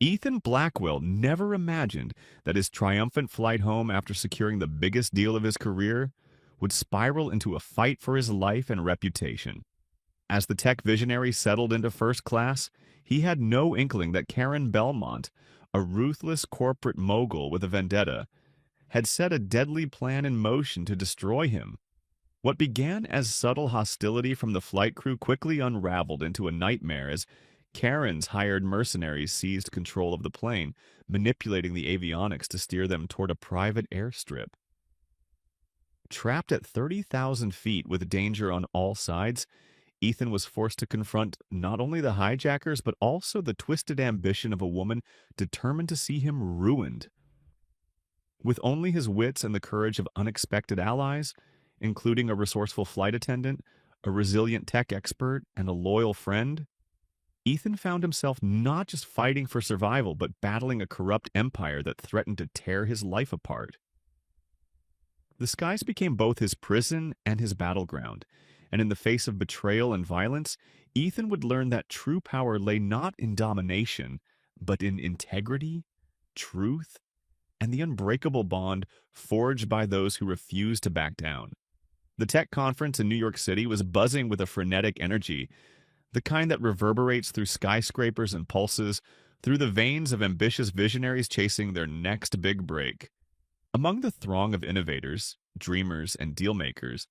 Ethan Blackwell never imagined that his triumphant flight home after securing the biggest deal of his career would spiral into a fight for his life and reputation. As the tech visionary settled into first class, he had no inkling that Karen Belmont, a ruthless corporate mogul with a vendetta, had set a deadly plan in motion to destroy him. What began as subtle hostility from the flight crew quickly unraveled into a nightmare as Karen's hired mercenaries seized control of the plane, manipulating the avionics to steer them toward a private airstrip. Trapped at 30,000 feet with danger on all sides, Ethan was forced to confront not only the hijackers, but also the twisted ambition of a woman determined to see him ruined. With only his wits and the courage of unexpected allies, including a resourceful flight attendant, a resilient tech expert, and a loyal friend, Ethan found himself not just fighting for survival, but battling a corrupt empire that threatened to tear his life apart. The skies became both his prison and his battleground, and in the face of betrayal and violence, Ethan would learn that true power lay not in domination, but in integrity, truth, and the unbreakable bond forged by those who refused to back down. The tech conference in New York City was buzzing with a frenetic energy, the kind that reverberates through skyscrapers and pulses through the veins of ambitious visionaries chasing their next big break. Among the throng of innovators, dreamers, and dealmakers,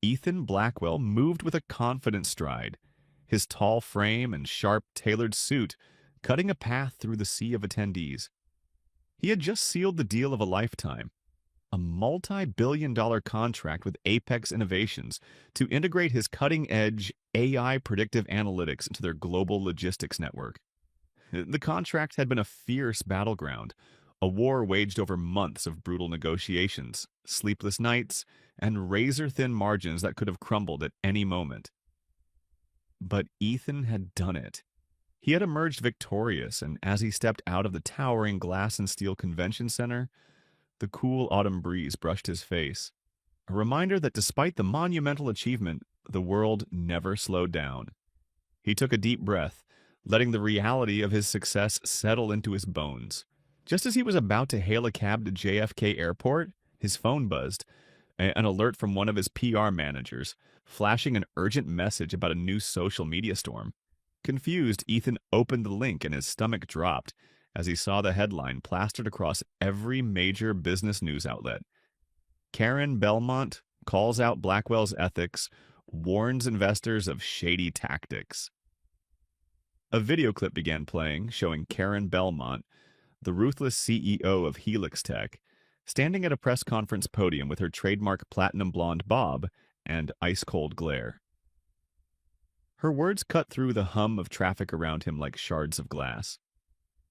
Ethan Blackwell moved with a confident stride, his tall frame and sharp, tailored suit cutting a path through the sea of attendees. He had just sealed the deal of a lifetime, a multi-billion-dollar contract with Apex Innovations to integrate his cutting-edge AI predictive analytics into their global logistics network. The contract had been a fierce battleground, a war waged over months of brutal negotiations, sleepless nights, and razor-thin margins that could have crumbled at any moment. But Ethan had done it. He had emerged victorious, and as he stepped out of the towering glass and steel convention center, the cool autumn breeze brushed his face, a reminder that despite the monumental achievement, the world never slowed down. He took a deep breath, letting the reality of his success settle into his bones. Just as he was about to hail a cab to JFK Airport, his phone buzzed, an alert from one of his PR managers, flashing an urgent message about a new social media storm. Confused, Ethan opened the link and his stomach dropped as he saw the headline plastered across every major business news outlet. Karen Belmont calls out Blackwell's ethics, warns investors of shady tactics. A video clip began playing showing Karen Belmont, the ruthless CEO of Helix Tech, standing at a press conference podium with her trademark platinum blonde bob and ice-cold glare. Her words cut through the hum of traffic around him like shards of glass.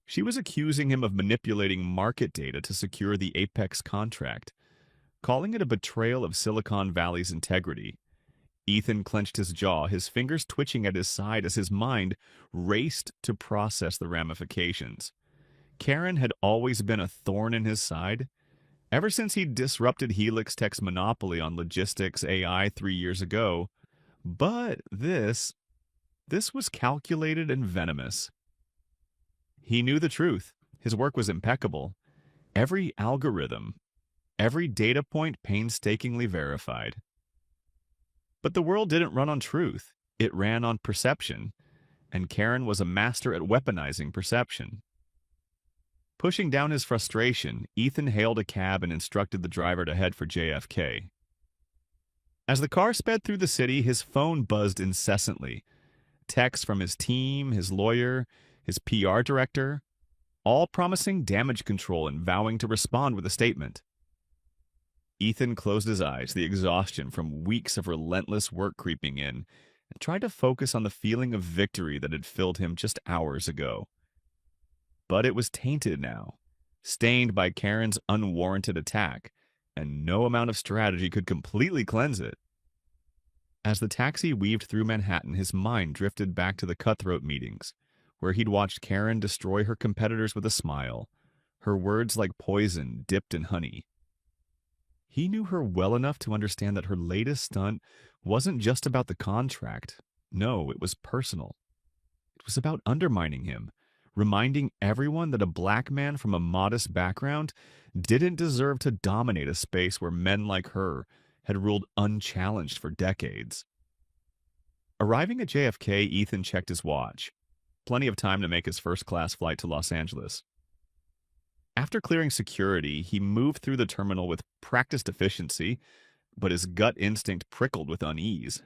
She was accusing him of manipulating market data to secure the Apex contract, calling it a betrayal of Silicon Valley's integrity. Ethan clenched his jaw, his fingers twitching at his side as his mind raced to process the ramifications. Karen had always been a thorn in his side, ever since he disrupted Helix Tech's monopoly on logistics AI 3 years ago. But this was calculated and venomous. He knew the truth. His work was impeccable. Every algorithm, every data point painstakingly verified. But the world didn't run on truth. It ran on perception, and Karen was a master at weaponizing perception. Pushing down his frustration, Ethan hailed a cab and instructed the driver to head for JFK. As the car sped through the city, his phone buzzed incessantly. Texts from his team, his lawyer, his PR director, all promising damage control and vowing to respond with a statement. Ethan closed his eyes, the exhaustion from weeks of relentless work creeping in, and tried to focus on the feeling of victory that had filled him just hours ago. But it was tainted now, stained by Karen's unwarranted attack, and no amount of strategy could completely cleanse it. As the taxi weaved through Manhattan, his mind drifted back to the cutthroat meetings, where he'd watched Karen destroy her competitors with a smile, her words like poison dipped in honey. He knew her well enough to understand that her latest stunt wasn't just about the contract. No, it was personal. It was about undermining him, reminding everyone that a black man from a modest background didn't deserve to dominate a space where men like her had ruled unchallenged for decades. Arriving at JFK, Ethan checked his watch. Plenty of time to make his first-class flight to Los Angeles. After clearing security, he moved through the terminal with practiced efficiency, but his gut instinct prickled with unease.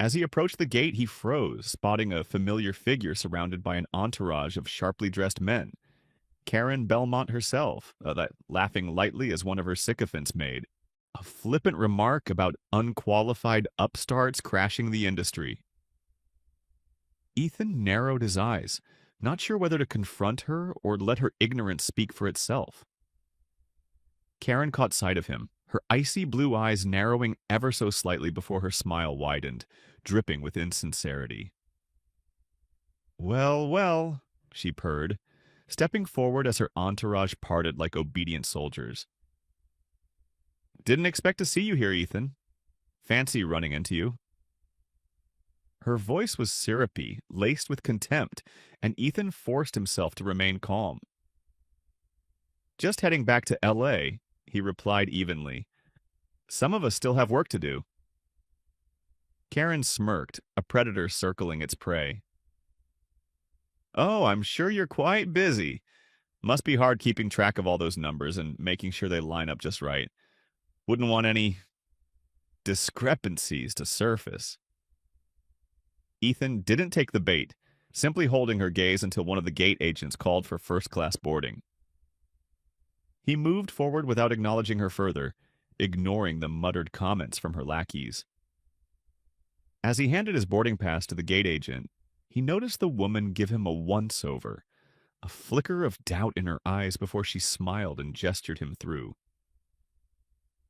As he approached the gate, he froze, spotting a familiar figure surrounded by an entourage of sharply dressed men. Karen Belmont herself, that laughing lightly as one of her sycophants made. A flippant remark about unqualified upstarts crashing the industry. Ethan narrowed his eyes, not sure whether to confront her or let her ignorance speak for itself. Karen caught sight of him, her icy blue eyes narrowing ever so slightly before her smile widened, dripping with insincerity. "Well, well," she purred, stepping forward as her entourage parted like obedient soldiers. "Didn't expect to see you here, Ethan. Fancy running into you." Her voice was syrupy, laced with contempt, and Ethan forced himself to remain calm. "Just heading back to L.A., he replied evenly. "Some of us still have work to do." Karen smirked, a predator circling its prey. "Oh, I'm sure you're quite busy. Must be hard keeping track of all those numbers and making sure they line up just right. Wouldn't want any discrepancies to surface." Ethan didn't take the bait, simply holding her gaze until one of the gate agents called for first-class boarding. He moved forward without acknowledging her further, ignoring the muttered comments from her lackeys. As he handed his boarding pass to the gate agent, he noticed the woman give him a once-over, a flicker of doubt in her eyes before she smiled and gestured him through.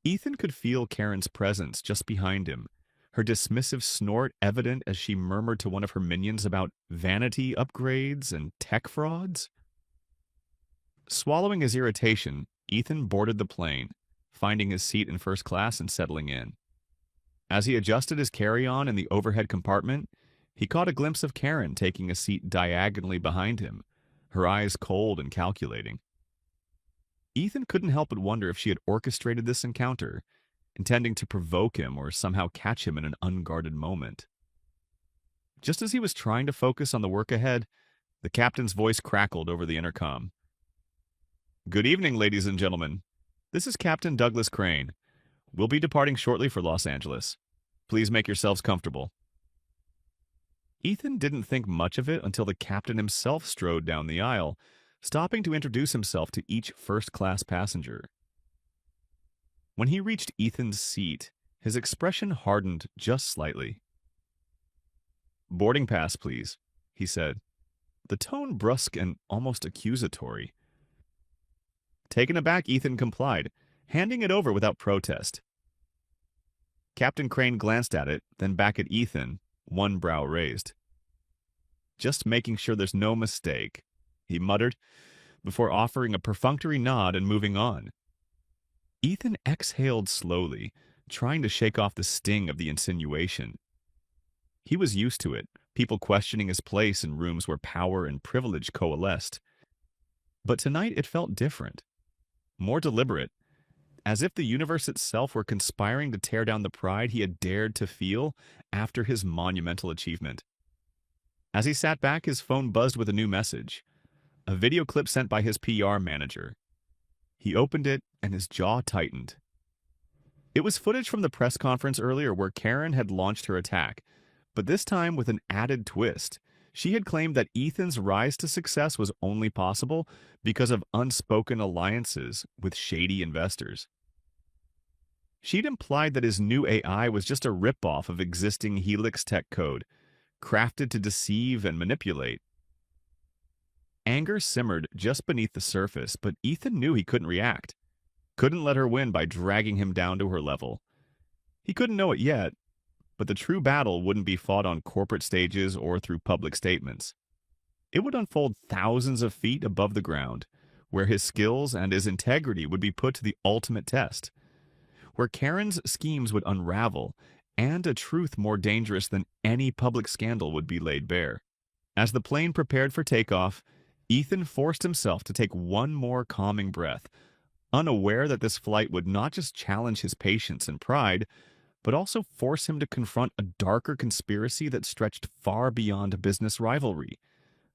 Ethan could feel Karen's presence just behind him, her dismissive snort evident as she murmured to one of her minions about vanity upgrades and tech frauds. Swallowing his irritation, Ethan boarded the plane, finding his seat in first class and settling in. As he adjusted his carry-on in the overhead compartment, he caught a glimpse of Karen taking a seat diagonally behind him, her eyes cold and calculating. Ethan couldn't help but wonder if she had orchestrated this encounter, intending to provoke him or somehow catch him in an unguarded moment. Just as he was trying to focus on the work ahead, the captain's voice crackled over the intercom. "Good evening, ladies and gentlemen. This is Captain Douglas Crane. We'll be departing shortly for Los Angeles. Please make yourselves comfortable." Ethan didn't think much of it until the captain himself strode down the aisle, stopping to introduce himself to each first-class passenger. When he reached Ethan's seat, his expression hardened just slightly. "Boarding pass, please," he said, the tone brusque and almost accusatory. Taken aback, Ethan complied, handing it over without protest. Captain Crane glanced at it, then back at Ethan, one brow raised. "Just making sure there's no mistake," he muttered, before offering a perfunctory nod and moving on. Ethan exhaled slowly, trying to shake off the sting of the insinuation. He was used to it, people questioning his place in rooms where power and privilege coalesced. But tonight it felt different, more deliberate, as if the universe itself were conspiring to tear down the pride he had dared to feel after his monumental achievement. As he sat back, his phone buzzed with a new message, a video clip sent by his PR manager. He opened it, and his jaw tightened. It was footage from the press conference earlier where Karen had launched her attack, but this time with an added twist. She had claimed that Ethan's rise to success was only possible because of unspoken alliances with shady investors. She'd implied that his new AI was just a ripoff of existing Helix tech code, crafted to deceive and manipulate. Anger simmered just beneath the surface, but Ethan knew he couldn't react. Couldn't let her win by dragging him down to her level. He couldn't know it yet, but the true battle wouldn't be fought on corporate stages or through public statements. It would unfold thousands of feet above the ground, where his skills and his integrity would be put to the ultimate test, where Karen's schemes would unravel, and a truth more dangerous than any public scandal would be laid bare. As the plane prepared for takeoff, Ethan forced himself to take one more calming breath, unaware that this flight would not just challenge his patience and pride, but also force him to confront a darker conspiracy that stretched far beyond business rivalry.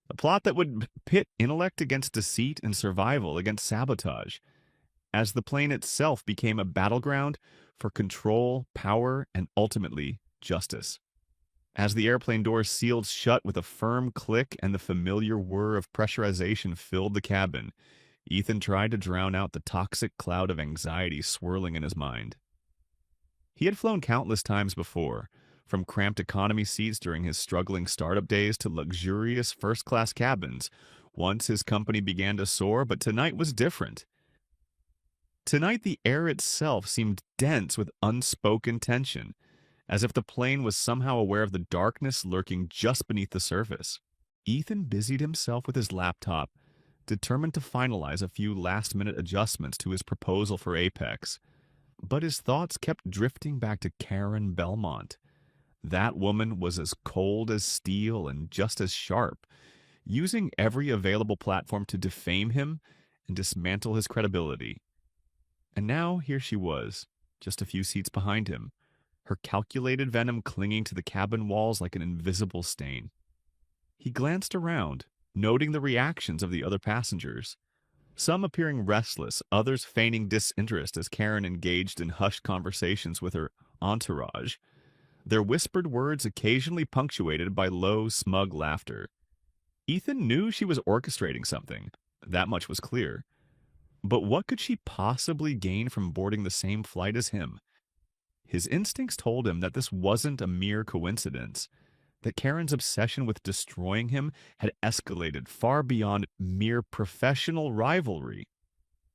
A plot that would pit intellect against deceit and survival against sabotage, as the plane itself became a battleground for control, power, and ultimately justice. As the airplane doors sealed shut with a firm click and the familiar whir of pressurization filled the cabin, Ethan tried to drown out the toxic cloud of anxiety swirling in his mind. He had flown countless times before, from cramped economy seats during his struggling startup days to luxurious first-class cabins, once his company began to soar, but tonight was different. Tonight the air itself seemed dense with unspoken tension, as if the plane was somehow aware of the darkness lurking just beneath the surface. Ethan busied himself with his laptop, determined to finalize a few last-minute adjustments to his proposal for Apex. But his thoughts kept drifting back to Karen Belmont. That woman was as cold as steel and just as sharp, using every available platform to defame him and dismantle his credibility. And now here she was, just a few seats behind him, her calculated venom clinging to the cabin walls like an invisible stain. He glanced around, noting the reactions of the other passengers, some appearing restless, others feigning disinterest as Karen engaged in hushed conversations with her entourage, their whispered words occasionally punctuated by low, smug laughter. Ethan knew she was orchestrating something, that much was clear. But what could she possibly gain from boarding the same flight as him? His instincts told him that this wasn't a mere coincidence, that Karen's obsession with destroying him had escalated far beyond mere professional rivalry.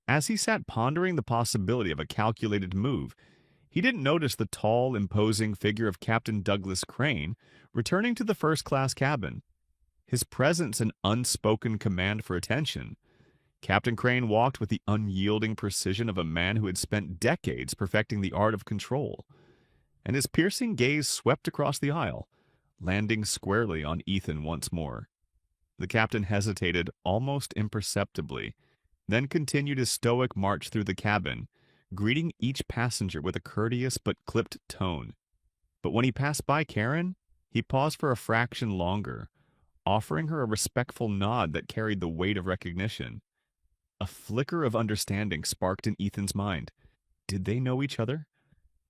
As he sat pondering the possibility of a calculated move, he didn't notice the tall, imposing figure of Captain Douglas Crane returning to the first-class cabin. His presence and unspoken command for attention. Captain Crane walked with the unyielding precision of a man who had spent decades perfecting the art of control, and his piercing gaze swept across the aisle, landing squarely on Ethan once more. The captain hesitated almost imperceptibly, then continued his stoic march through the cabin, greeting each passenger with a courteous but clipped tone. But when he passed by Karen, he paused for a fraction longer, offering her a respectful nod that carried the weight of recognition. A flicker of understanding sparked in Ethan's mind. Did they know each other?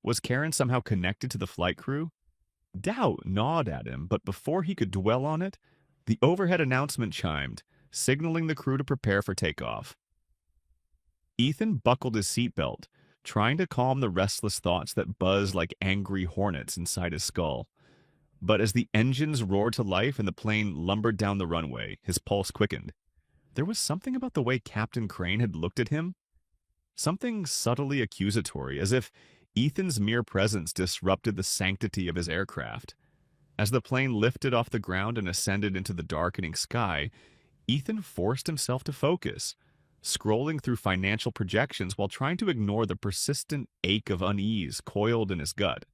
Was Karen somehow connected to the flight crew? Doubt gnawed at him, but before he could dwell on it, the overhead announcement chimed, signaling the crew to prepare for takeoff. Ethan buckled his seatbelt, trying to calm the restless thoughts that buzzed like angry hornets inside his skull. But as the engines roared to life and the plane lumbered down the runway, his pulse quickened. There was something about the way Captain Crane had looked at him, something subtly accusatory, as if Ethan's mere presence disrupted the sanctity of his aircraft. As the plane lifted off the ground and ascended into the darkening sky, Ethan forced himself to focus, scrolling through financial projections while trying to ignore the persistent ache of unease coiled in his gut.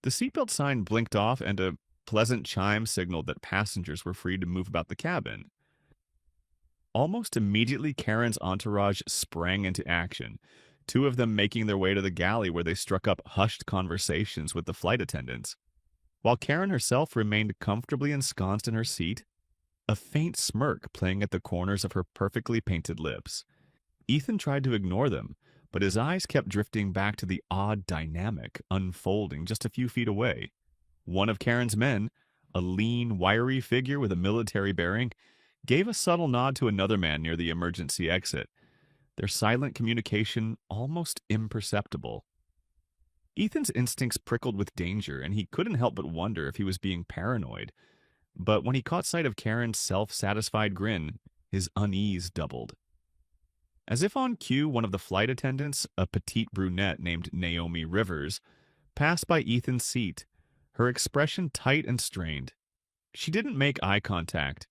The seatbelt sign blinked off and a pleasant chime signaled that passengers were free to move about the cabin. Almost immediately, Karen's entourage sprang into action, two of them making their way to the galley where they struck up hushed conversations with the flight attendants. While Karen herself remained comfortably ensconced in her seat, a faint smirk playing at the corners of her perfectly painted lips. Ethan tried to ignore them, but his eyes kept drifting back to the odd dynamic unfolding just a few feet away. One of Karen's men, a lean, wiry figure with a military bearing, gave a subtle nod to another man near the emergency exit, their silent communication almost imperceptible. Ethan's instincts prickled with danger, and he couldn't help but wonder if he was being paranoid. But when he caught sight of Karen's self-satisfied grin, his unease doubled. As if on cue, one of the flight attendants, a petite brunette named Naomi Rivers, passed by Ethan's seat, her expression tight and strained. She didn't make eye contact,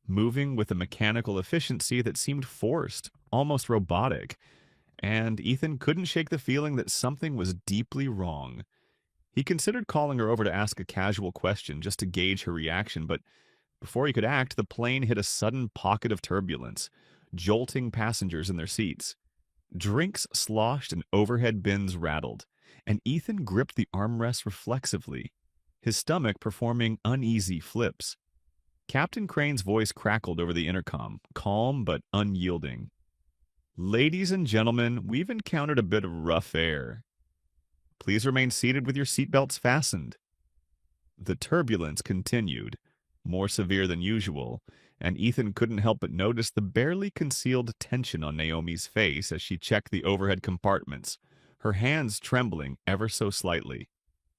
moving with a mechanical efficiency that seemed forced, almost robotic, and Ethan couldn't shake the feeling that something was deeply wrong. He considered calling her over to ask a casual question just to gauge her reaction, but Before he could act, the plane hit a sudden pocket of turbulence, jolting passengers in their seats. Drinks sloshed and overhead bins rattled, and Ethan gripped the armrest reflexively, his stomach performing uneasy flips. Captain Crane's voice crackled over the intercom, calm but unyielding. "Ladies and gentlemen, we've encountered a bit of rough air. Please remain seated with your seatbelts fastened." The turbulence continued, more severe than usual, and Ethan couldn't help but notice the barely concealed tension on Naomi's face as she checked the overhead compartments, her hands trembling ever so slightly.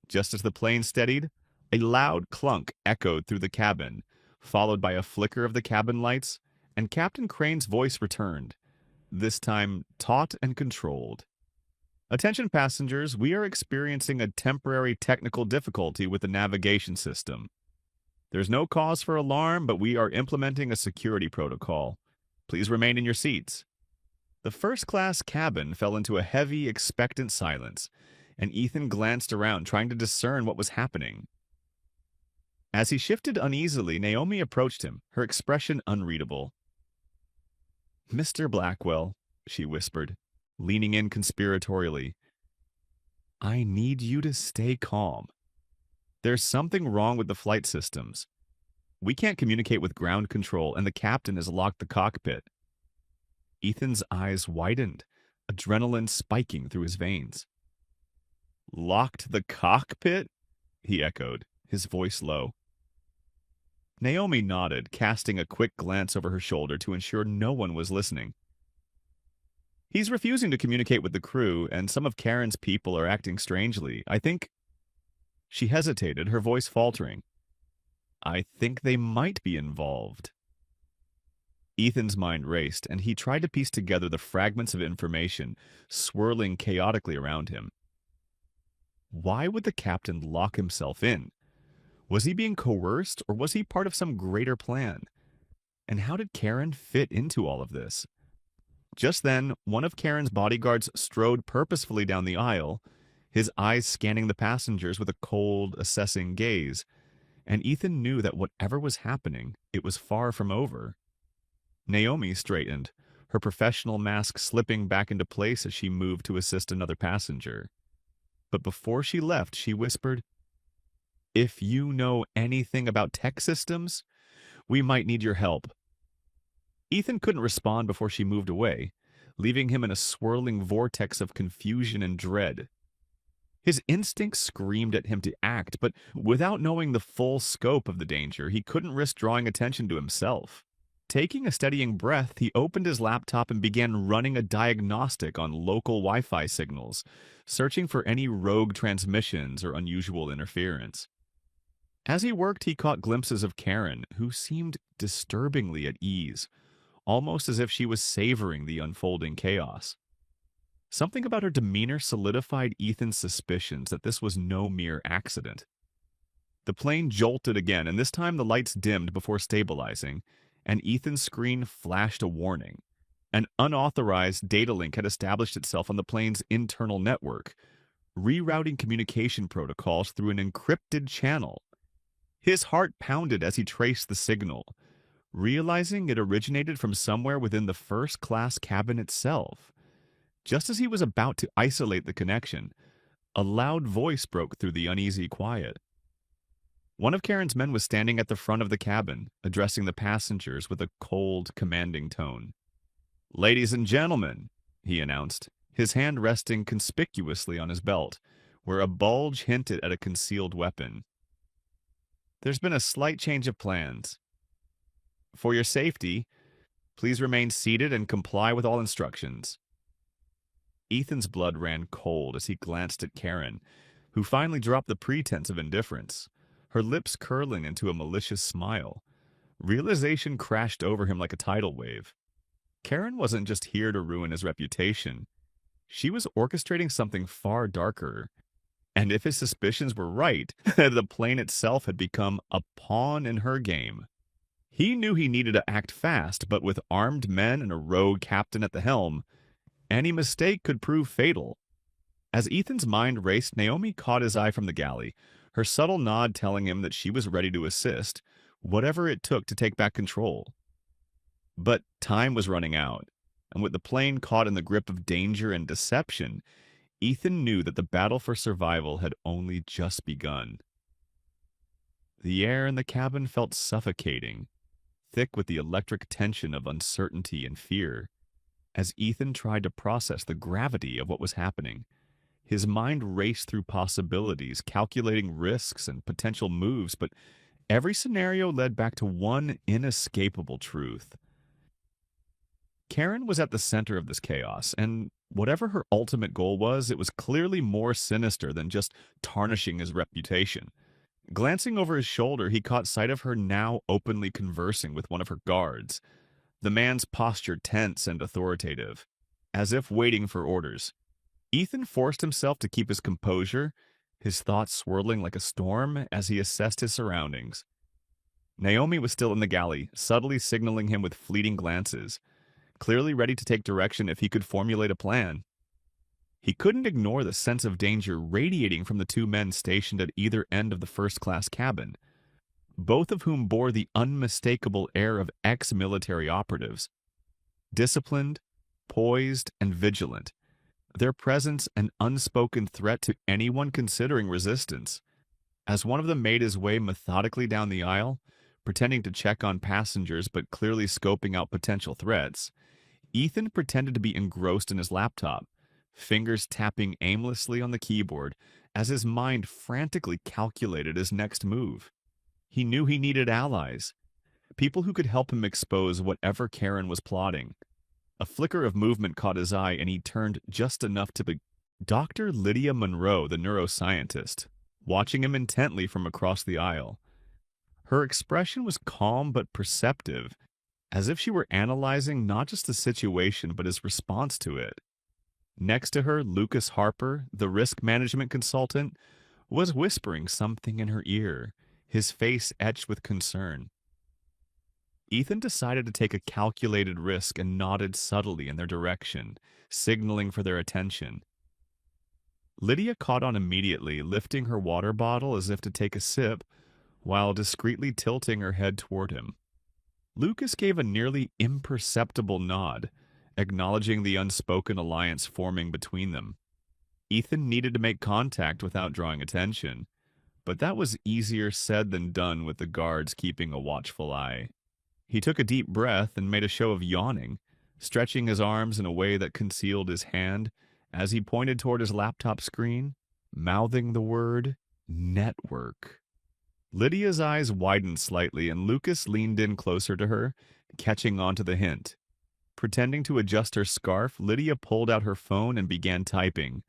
Just as the plane steadied, a loud clunk echoed through the cabin, followed by a flicker of the cabin lights, and Captain Crane's voice returned, this time taut and controlled. "Attention passengers, we are experiencing a temporary technical difficulty with the navigation system. There's no cause for alarm, but we are implementing a security protocol. Please remain in your seats." The first-class cabin fell into a heavy, expectant silence, and Ethan glanced around, trying to discern what was happening. As he shifted uneasily, Naomi approached him, her expression unreadable. "Mr. Blackwell," she whispered, leaning in conspiratorially, "I need you to stay calm. There's something wrong with the flight systems. We can't communicate with ground control, and the captain has locked the cockpit." Ethan's eyes widened, adrenaline spiking through his veins. "Locked the cockpit?" he echoed, his voice low. Naomi nodded, casting a quick glance over her shoulder to ensure no one was listening. "He's refusing to communicate with the crew, and some of Karen's people are acting strangely. I think—" She hesitated, her voice faltering. "I think they might be involved." Ethan's mind raced, and he tried to piece together the fragments of information swirling chaotically around him. Why would the captain lock himself in? Was he being coerced, or was he part of some greater plan? And how did Karen fit into all of this? Just then, one of Karen's bodyguards strode purposefully down the aisle, his eyes scanning the passengers with a cold, assessing gaze, and Ethan knew that whatever was happening, it was far from over. Naomi straightened, her professional mask slipping back into place as she moved to assist another passenger. But before she left, she whispered, "If you know anything about tech systems, we might need your help." Ethan couldn't respond before she moved away, leaving him in a swirling vortex of confusion and dread. His instincts screamed at him to act, but without knowing the full scope of the danger, he couldn't risk drawing attention to himself. Taking a steadying breath, he opened his laptop and began running a diagnostic on local Wi-Fi signals, searching for any rogue transmissions or unusual interference. As he worked, he caught glimpses of Karen, who seemed disturbingly at ease, almost as if she was savoring the unfolding chaos. Something about her demeanor solidified Ethan's suspicions that this was no mere accident. The plane jolted again, and this time the lights dimmed before stabilizing, and Ethan's screen flashed a warning. An unauthorized data link had established itself on the plane's internal network, rerouting communication protocols through an encrypted channel. His heart pounded as he traced the signal, realizing it originated from somewhere within the first-class cabin itself. Just as he was about to isolate the connection, a loud voice broke through the uneasy quiet. One of Karen's men was standing at the front of the cabin, addressing the passengers with a cold, commanding tone. "Ladies and gentlemen," he announced, his hand resting conspicuously on his belt, where a bulge hinted at a concealed weapon. "There's been a slight change of plans. For your safety, please remain seated and comply with all instructions." Ethan's blood ran cold as he glanced at Karen, who finally dropped the pretense of indifference, her lips curling into a malicious smile. Realization crashed over him like a tidal wave. Karen wasn't just here to ruin his reputation. She was orchestrating something far darker. And if his suspicions were right, the plane itself had become a pawn in her game. He knew he needed to act fast, but with armed men and a rogue captain at the helm, any mistake could prove fatal. As Ethan's mind raced, Naomi caught his eye from the galley, her subtle nod telling him that she was ready to assist, whatever it took to take back control. But time was running out, and with the plane caught in the grip of danger and deception, Ethan knew that the battle for survival had only just begun. The air in the cabin felt suffocating, thick with the electric tension of uncertainty and fear. As Ethan tried to process the gravity of what was happening, his mind raced through possibilities, calculating risks and potential moves, but every scenario led back to one inescapable truth. Karen was at the center of this chaos, and whatever her ultimate goal was, it was clearly more sinister than just tarnishing his reputation. Glancing over his shoulder, he caught sight of her now openly conversing with one of her guards, the man's posture tense and authoritative, as if waiting for orders. Ethan forced himself to keep his composure, his thoughts swirling like a storm as he assessed his surroundings. Naomi was still in the galley, subtly signaling him with fleeting glances, clearly ready to take direction if he could formulate a plan. He couldn't ignore the sense of danger radiating from the two men stationed at either end of the first-class cabin, both of whom bore the unmistakable air of ex-military operatives. Disciplined, poised, and vigilant, their presence an unspoken threat to anyone considering resistance. As one of them made his way methodically down the aisle, pretending to check on passengers but clearly scoping out potential threats, Ethan pretended to be engrossed in his laptop, fingers tapping aimlessly on the keyboard as his mind frantically calculated his next move. He knew he needed allies, people who could help him expose whatever Karen was plotting. A flicker of movement caught his eye, and he turned just enough to be Dr. Lydia Monroe, the neuroscientist, watching him intently from across the aisle. Her expression was calm but perceptive, as if she were analyzing not just the situation but his response to it. Next to her, Lucas Harper, the risk management consultant, was whispering something in her ear, his face etched with concern. Ethan decided to take a calculated risk and nodded subtly in their direction, signaling for their attention. Lydia caught on immediately, lifting her water bottle as if to take a sip, while discreetly tilting her head toward him. Lucas gave a nearly imperceptible nod, acknowledging the unspoken alliance forming between them. Ethan needed to make contact without drawing attention, but that was easier said than done with the guards keeping a watchful eye. He took a deep breath and made a show of yawning, stretching his arms in a way that concealed his hand as he pointed toward his laptop screen, mouthing the word network. Lydia's eyes widened slightly, and Lucas leaned in closer to her, catching on to the hint. Pretending to adjust her scarf, Lydia pulled out her phone and began typing,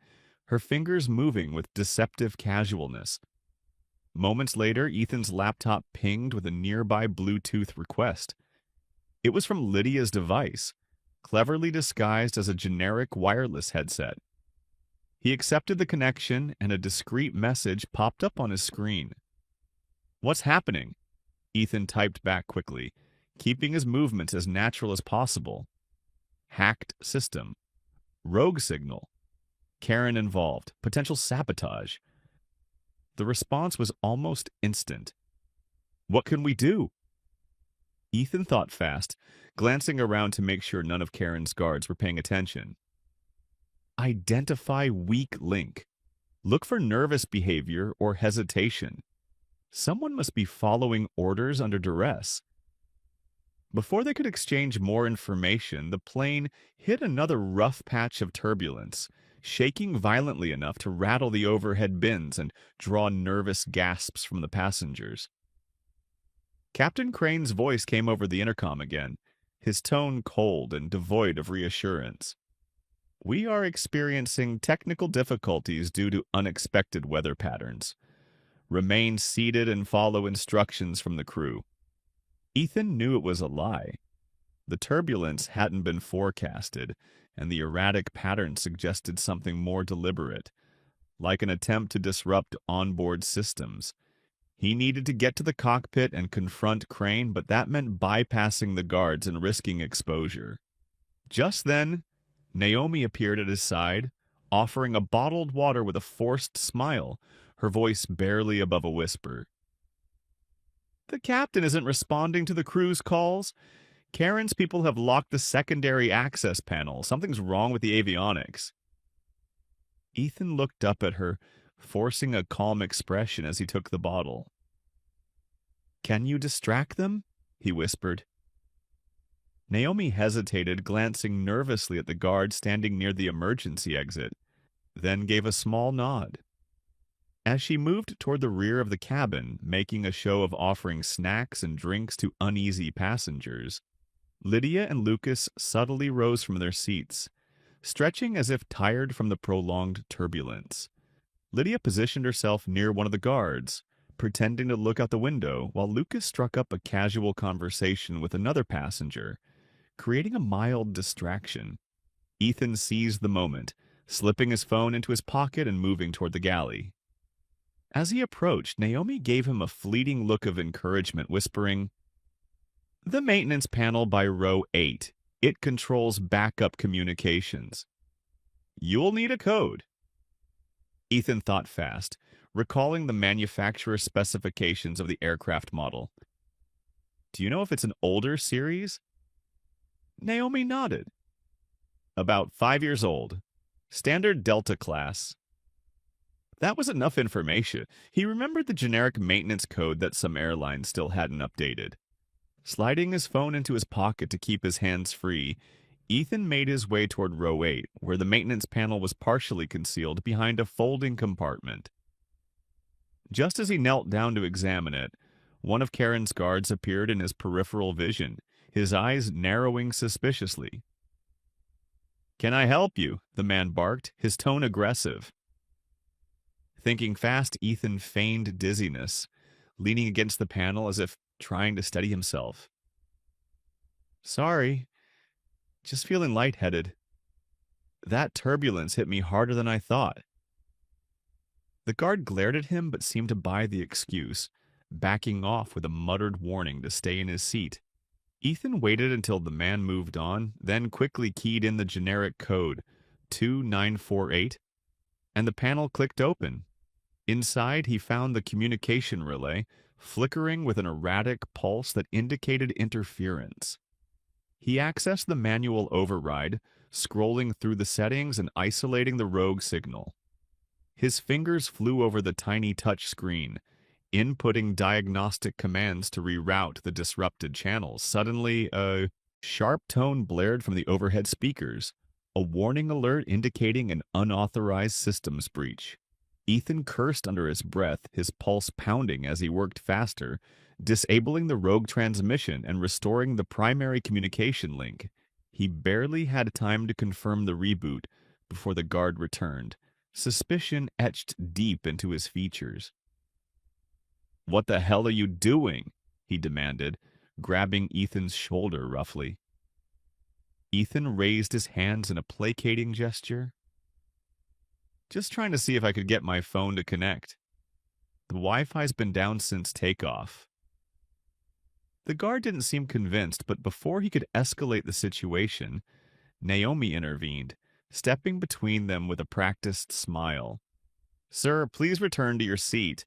her fingers moving with deceptive casualness. Moments later, Ethan's laptop pinged with a nearby Bluetooth request. It was from Lydia's device, cleverly disguised as a generic wireless headset. He accepted the connection, and a discreet message popped up on his screen. "What's happening?" Ethan typed back quickly, keeping his movements as natural as possible. "Hacked system. Rogue signal. Karen involved. Potential sabotage." The response was almost instant. "What can we do?" Ethan thought fast, glancing around to make sure none of Karen's guards were paying attention. "Identify weak link. Look for nervous behavior or hesitation. Someone must be following orders under duress." Before they could exchange more information, the plane hit another rough patch of turbulence, shaking violently enough to rattle the overhead bins and draw nervous gasps from the passengers. Captain Crane's voice came over the intercom again, his tone cold and devoid of reassurance. "We are experiencing technical difficulties due to unexpected weather patterns. Remain seated and follow instructions from the crew." Ethan knew it was a lie. The turbulence hadn't been forecasted, and the erratic pattern suggested something more deliberate, like an attempt to disrupt onboard systems. He needed to get to the cockpit and confront Crane, but that meant bypassing the guards and risking exposure. Just then, Naomi appeared at his side, offering a bottled water with a forced smile, her voice barely above a whisper. The captain isn't responding to the crew's calls. Karen's people have locked the secondary access panel. Something's wrong with the avionics. Ethan looked up at her, forcing a calm expression as he took the bottle. Can you distract them? He whispered. Naomi hesitated, glancing nervously at the guard standing near the emergency exit, then gave a small nod. As she moved toward the rear of the cabin, making a show of offering snacks and drinks to uneasy passengers, Lydia and Lucas subtly rose from their seats, stretching as if tired from the prolonged turbulence. Lydia positioned herself near one of the guards, pretending to look out the window, while Lucas struck up a casual conversation with another passenger, creating a mild distraction. Ethan seized the moment, slipping his phone into his pocket and moving toward the galley. As he approached, Naomi gave him a fleeting look of encouragement, whispering, "The maintenance panel by row 8. It controls backup communications. You'll need a code." Ethan thought fast, recalling the manufacturer's specifications of the aircraft model. "Do you know if it's an older series?" Naomi nodded. "About 5 years old. Standard Delta class." That was enough information. He remembered the generic maintenance code that some airlines still hadn't updated. Sliding his phone into his pocket to keep his hands free, Ethan made his way toward row 8, where the maintenance panel was partially concealed behind a folding compartment. Just as he knelt down to examine it, one of Karen's guards appeared in his peripheral vision, his eyes narrowing suspiciously. "Can I help you?" the man barked, his tone aggressive. Thinking fast, Ethan feigned dizziness, leaning against the panel as if trying to steady himself. "Sorry, just feeling lightheaded. That turbulence hit me harder than I thought." The guard glared at him but seemed to buy the excuse, backing off with a muttered warning to stay in his seat. Ethan waited until the man moved on, then quickly keyed in the generic code, 2948, and the panel clicked open. Inside, he found the communication relay, flickering with an erratic pulse that indicated interference. He accessed the manual override, scrolling through the settings and isolating the rogue signal. His fingers flew over the tiny touch screen, inputting diagnostic commands to reroute the disrupted channels. Suddenly, a sharp tone blared from the overhead speakers, a warning alert indicating an unauthorized systems breach. Ethan cursed under his breath, his pulse pounding as he worked faster, disabling the rogue transmission and restoring the primary communication link. He barely had time to confirm the reboot before the guard returned, suspicion etched deep into his features. "What the hell are you doing?" he demanded, grabbing Ethan's shoulder roughly. Ethan raised his hands in a placating gesture. "Just trying to see if I could get my phone to connect. The Wi-Fi's been down since takeoff." The guard didn't seem convinced, but before he could escalate the situation, Naomi intervened, stepping between them with a practiced smile. "Sir, please return to your seat.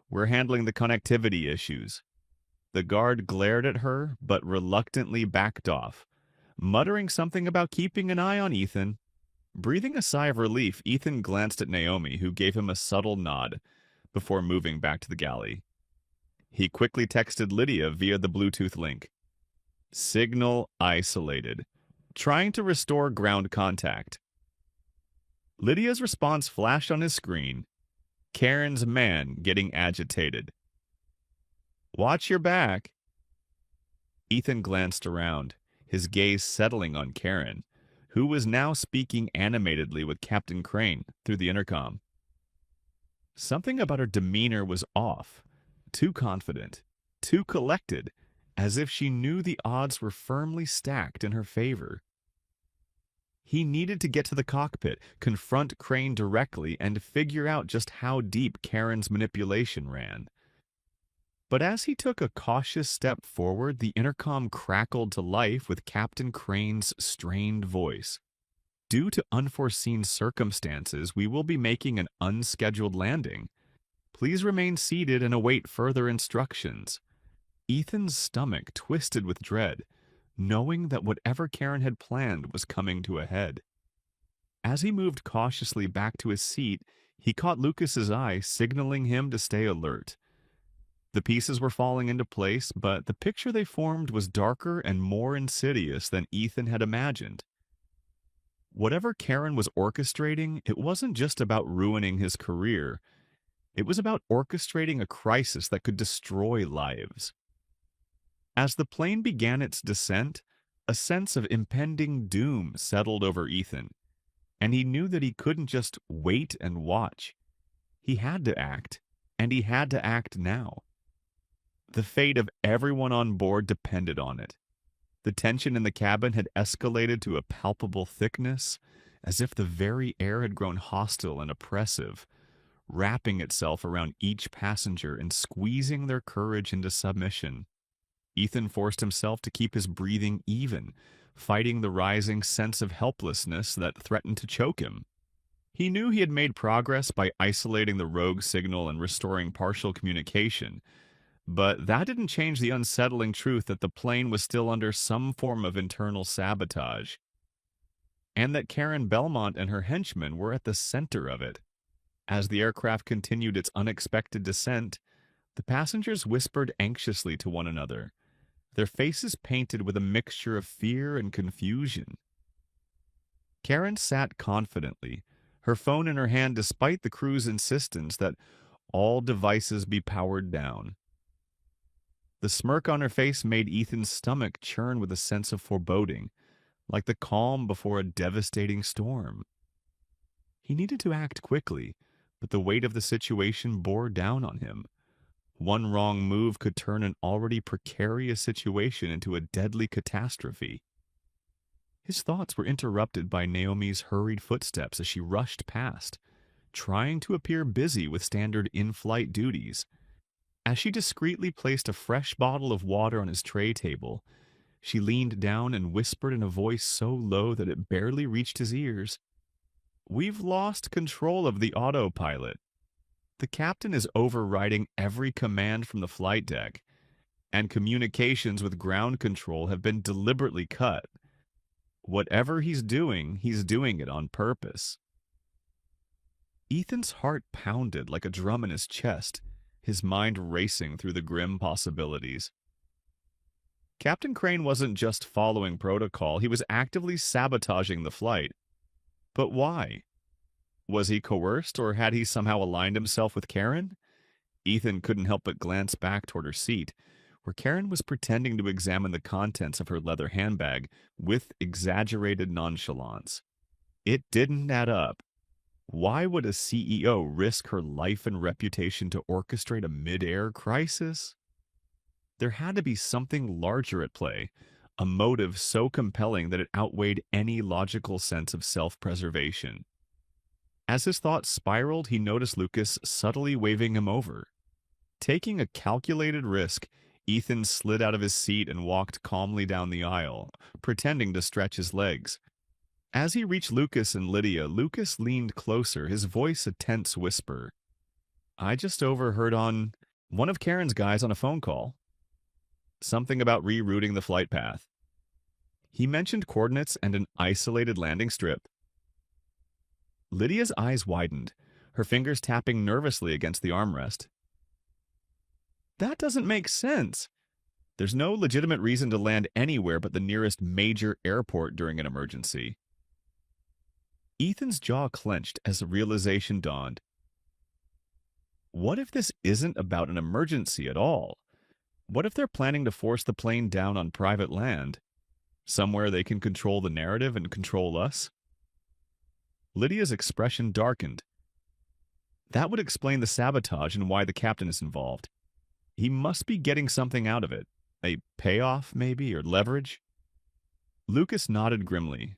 We're handling the connectivity issues." The guard glared at her, but reluctantly backed off, muttering something about keeping an eye on Ethan. Breathing a sigh of relief, Ethan glanced at Naomi, who gave him a subtle nod before moving back to the galley. He quickly texted Lydia via the Bluetooth link. "Signal isolated. Trying to restore ground contact." Lydia's response flashed on his screen. Karen's man getting agitated. "Watch your back." Ethan glanced around, his gaze settling on Karen, who was now speaking animatedly with Captain Crane through the intercom. Something about her demeanor was off, too confident, too collected, as if she knew the odds were firmly stacked in her favor. He needed to get to the cockpit, confront Crane directly, and figure out just how deep Karen's manipulation ran. But as he took a cautious step forward, the intercom crackled to life with Captain Crane's strained voice. "Due to unforeseen circumstances, we will be making an unscheduled landing. Please remain seated and await further instructions." Ethan's stomach twisted with dread, knowing that whatever Karen had planned was coming to a head. As he moved cautiously back to his seat, he caught Lucas's eye, signaling him to stay alert. The pieces were falling into place, but the picture they formed was darker and more insidious than Ethan had imagined. Whatever Karen was orchestrating, it wasn't just about ruining his career. It was about orchestrating a crisis that could destroy lives. As the plane began its descent, a sense of impending doom settled over Ethan, and he knew that he couldn't just wait and watch. He had to act, and he had to act now. The fate of everyone on board depended on it. The tension in the cabin had escalated to a palpable thickness, as if the very air had grown hostile and oppressive, wrapping itself around each passenger and squeezing their courage into submission. Ethan forced himself to keep his breathing even, fighting the rising sense of helplessness that threatened to choke him. He knew he had made progress by isolating the rogue signal and restoring partial communication, but that didn't change the unsettling truth that the plane was still under some form of internal sabotage, and that Karen Belmont and her henchmen were at the center of it. As the aircraft continued its unexpected descent, the passengers whispered anxiously to one another, their faces painted with a mixture of fear and confusion. Karen sat confidently, her phone in her hand despite the crew's insistence that all devices be powered down. The smirk on her face made Ethan's stomach churn with a sense of foreboding, like the calm before a devastating storm. He needed to act quickly, but the weight of the situation bore down on him. One wrong move could turn an already precarious situation into a deadly catastrophe. His thoughts were interrupted by Naomi's hurried footsteps as she rushed past, trying to appear busy with standard in-flight duties. As she discreetly placed a fresh bottle of water on his tray table, she leaned down and whispered in a voice so low that it barely reached his ears, "We've lost control of the autopilot. The captain is overriding every command from the flight deck, and communications with ground control have been deliberately cut. Whatever he's doing it on purpose." Ethan's heart pounded like a drum in his chest, his mind racing through the grim possibilities. Captain Crane wasn't just following protocol, he was actively sabotaging the flight. But why? Was he coerced, or had he somehow aligned himself with Karen? Ethan couldn't help but glance back toward her seat, where Karen was pretending to examine the contents of her leather handbag with exaggerated nonchalance. It didn't add up. Why would a CEO risk her life and reputation to orchestrate a mid-air crisis? There had to be something larger at play, a motive so compelling that it outweighed any logical sense of self-preservation. As his thoughts spiraled, he noticed Lucas subtly waving him over. Taking a calculated risk, Ethan slid out of his seat and walked calmly down the aisle, pretending to stretch his legs. As he reached Lucas and Lydia, Lucas leaned closer, his voice a tense whisper. "I just overheard on one of Karen's guys on a phone call. Something about rerouting the flight path. He mentioned coordinates and an isolated landing strip." Lydia's eyes widened, her fingers tapping nervously against the armrest. "That doesn't make sense. There's no legitimate reason to land anywhere but the nearest major airport during an emergency." Ethan's jaw clenched as the realization dawned. What if this isn't about an emergency at all? What if they're planning to force the plane down on private land? Somewhere they can control the narrative and control us? Lydia's expression darkened. That would explain the sabotage and why the captain is involved. He must be getting something out of it. A payoff, maybe, or leverage? Lucas nodded grimly.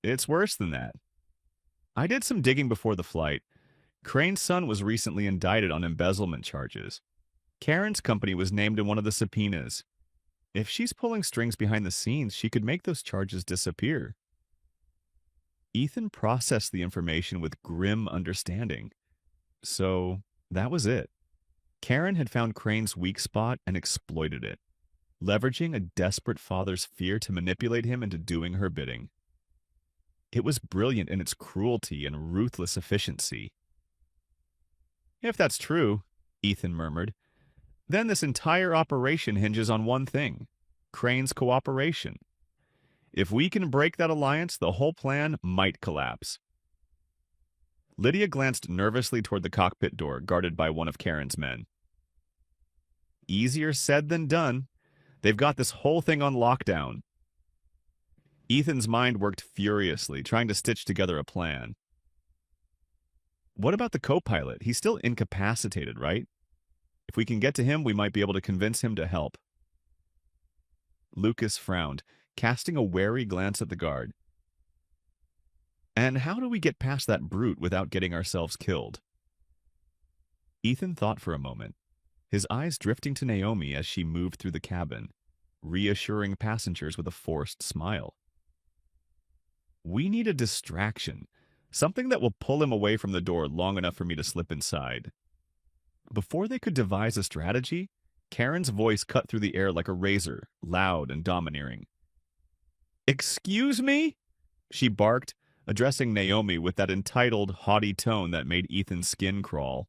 "It's worse than that. I did some digging before the flight. Crane's son was recently indicted on embezzlement charges. Karen's company was named in one of the subpoenas. If she's pulling strings behind the scenes, she could make those charges disappear." Ethan processed the information with grim understanding. So, that was it. Karen had found Crane's weak spot and exploited it, leveraging a desperate father's fear to manipulate him into doing her bidding. It was brilliant in its cruelty and ruthless efficiency. If that's true, Ethan murmured, then this entire operation hinges on one thing: Crane's cooperation. If we can break that alliance, the whole plan might collapse. Lydia glanced nervously toward the cockpit door, guarded by one of Karen's men. Easier said than done. They've got this whole thing on lockdown. Ethan's mind worked furiously, trying to stitch together a plan. What about the co-pilot? He's still incapacitated, right? If we can get to him, we might be able to convince him to help. Lucas frowned, casting a wary glance at the guard. And how do we get past that brute without getting ourselves killed? Ethan thought for a moment, his eyes drifting to Naomi as she moved through the cabin, reassuring passengers with a forced smile. We need a distraction, something that will pull him away from the door long enough for me to slip inside. Before they could devise a strategy, Karen's voice cut through the air like a razor, loud and domineering. Excuse me? She barked, addressing Naomi with that entitled, haughty tone that made Ethan's skin crawl.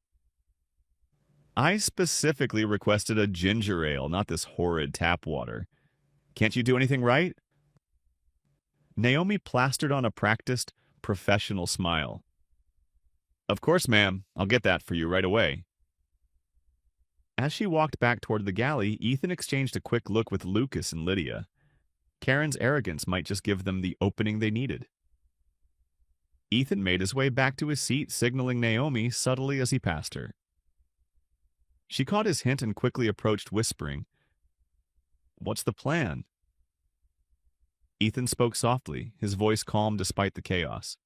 I specifically requested a ginger ale, not this horrid tap water. Can't you do anything right? Naomi plastered on a practiced, professional smile. Of course, ma'am. I'll get that for you right away. As she walked back toward the galley, Ethan exchanged a quick look with Lucas and Lydia. Karen's arrogance might just give them the opening they needed. Ethan made his way back to his seat, signaling Naomi subtly as he passed her. She caught his hint and quickly approached, whispering, What's the plan? Ethan spoke softly, his voice calm despite the chaos.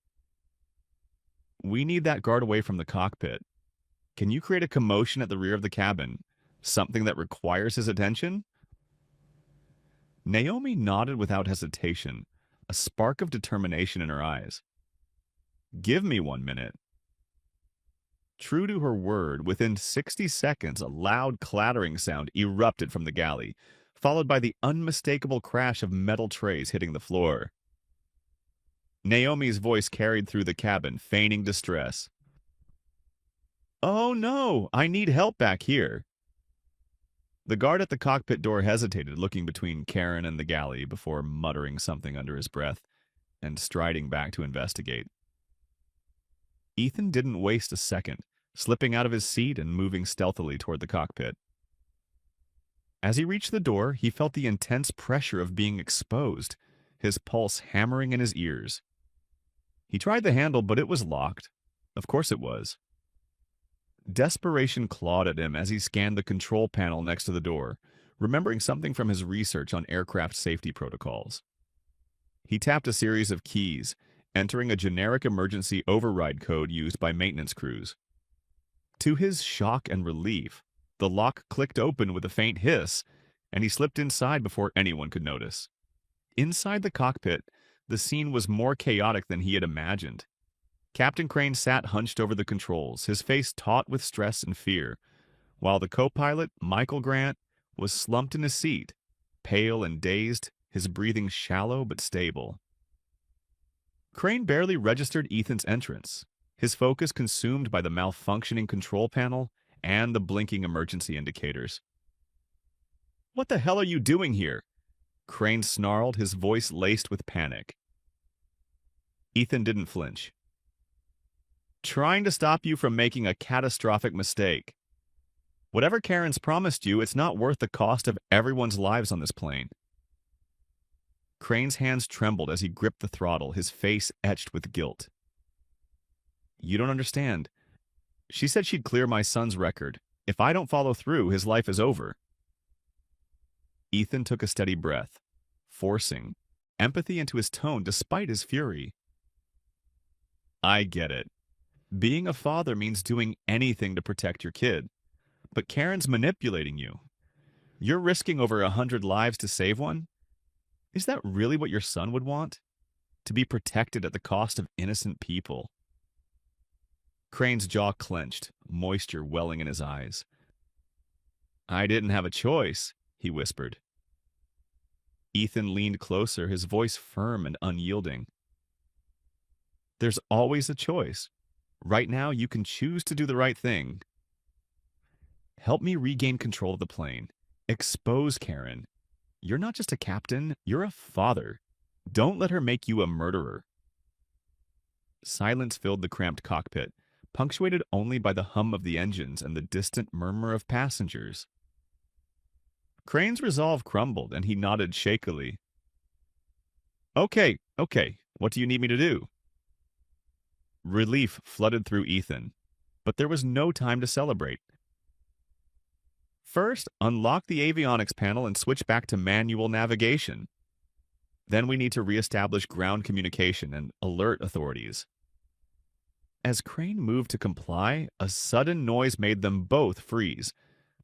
We need that guard away from the cockpit. Can you create a commotion at the rear of the cabin? Something that requires his attention? Naomi nodded without hesitation, a spark of determination in her eyes. Give me 1 minute. True to her word, within 60 seconds, a loud clattering sound erupted from the galley, followed by the unmistakable crash of metal trays hitting the floor. Naomi's voice carried through the cabin, feigning distress. Oh no, I need help back here. The guard at the cockpit door hesitated, looking between Karen and the galley before muttering something under his breath and striding back to investigate. Ethan didn't waste a second, slipping out of his seat and moving stealthily toward the cockpit. As he reached the door, he felt the intense pressure of being exposed, his pulse hammering in his ears. He tried the handle, but it was locked. Of course it was. Desperation clawed at him as he scanned the control panel next to the door, remembering something from his research on aircraft safety protocols. He tapped a series of keys, entering a generic emergency override code used by maintenance crews. To his shock and relief, the lock clicked open with a faint hiss, and he slipped inside before anyone could notice. Inside the cockpit, the scene was more chaotic than he had imagined. Captain Crane sat hunched over the controls, his face taut with stress and fear, while the co-pilot, Michael Grant, was slumped in his seat, pale and dazed, his breathing shallow but stable. Crane barely registered Ethan's entrance, his focus consumed by the malfunctioning control panel and the blinking emergency indicators. What the hell are you doing here? Crane snarled, his voice laced with panic. Ethan didn't flinch. Trying to stop you from making a catastrophic mistake. Whatever Karen's promised you, it's not worth the cost of everyone's lives on this plane. Crane's hands trembled as he gripped the throttle, his face etched with guilt. You don't understand. She said she'd clear my son's record. If I don't follow through, his life is over. Ethan took a steady breath, forcing empathy into his tone despite his fury. I get it. Being a father means doing anything to protect your kid. But Karen's manipulating you. You're risking over 100 lives to save one? Is that really what your son would want? To be protected at the cost of innocent people? Crane's jaw clenched, moisture welling in his eyes. I didn't have a choice, he whispered. Ethan leaned closer, his voice firm and unyielding. There's always a choice. Right now, you can choose to do the right thing. Help me regain control of the plane. Expose Karen. You're not just a captain, you're a father. Don't let her make you a murderer. Silence filled the cramped cockpit, punctuated only by the hum of the engines and the distant murmur of passengers. Crane's resolve crumbled, and he nodded shakily. Okay, what do you need me to do? Relief flooded through Ethan, but there was no time to celebrate. First, unlock the avionics panel and switch back to manual navigation. Then we need to reestablish ground communication and alert authorities. As Crane moved to comply, a sudden noise made them both freeze.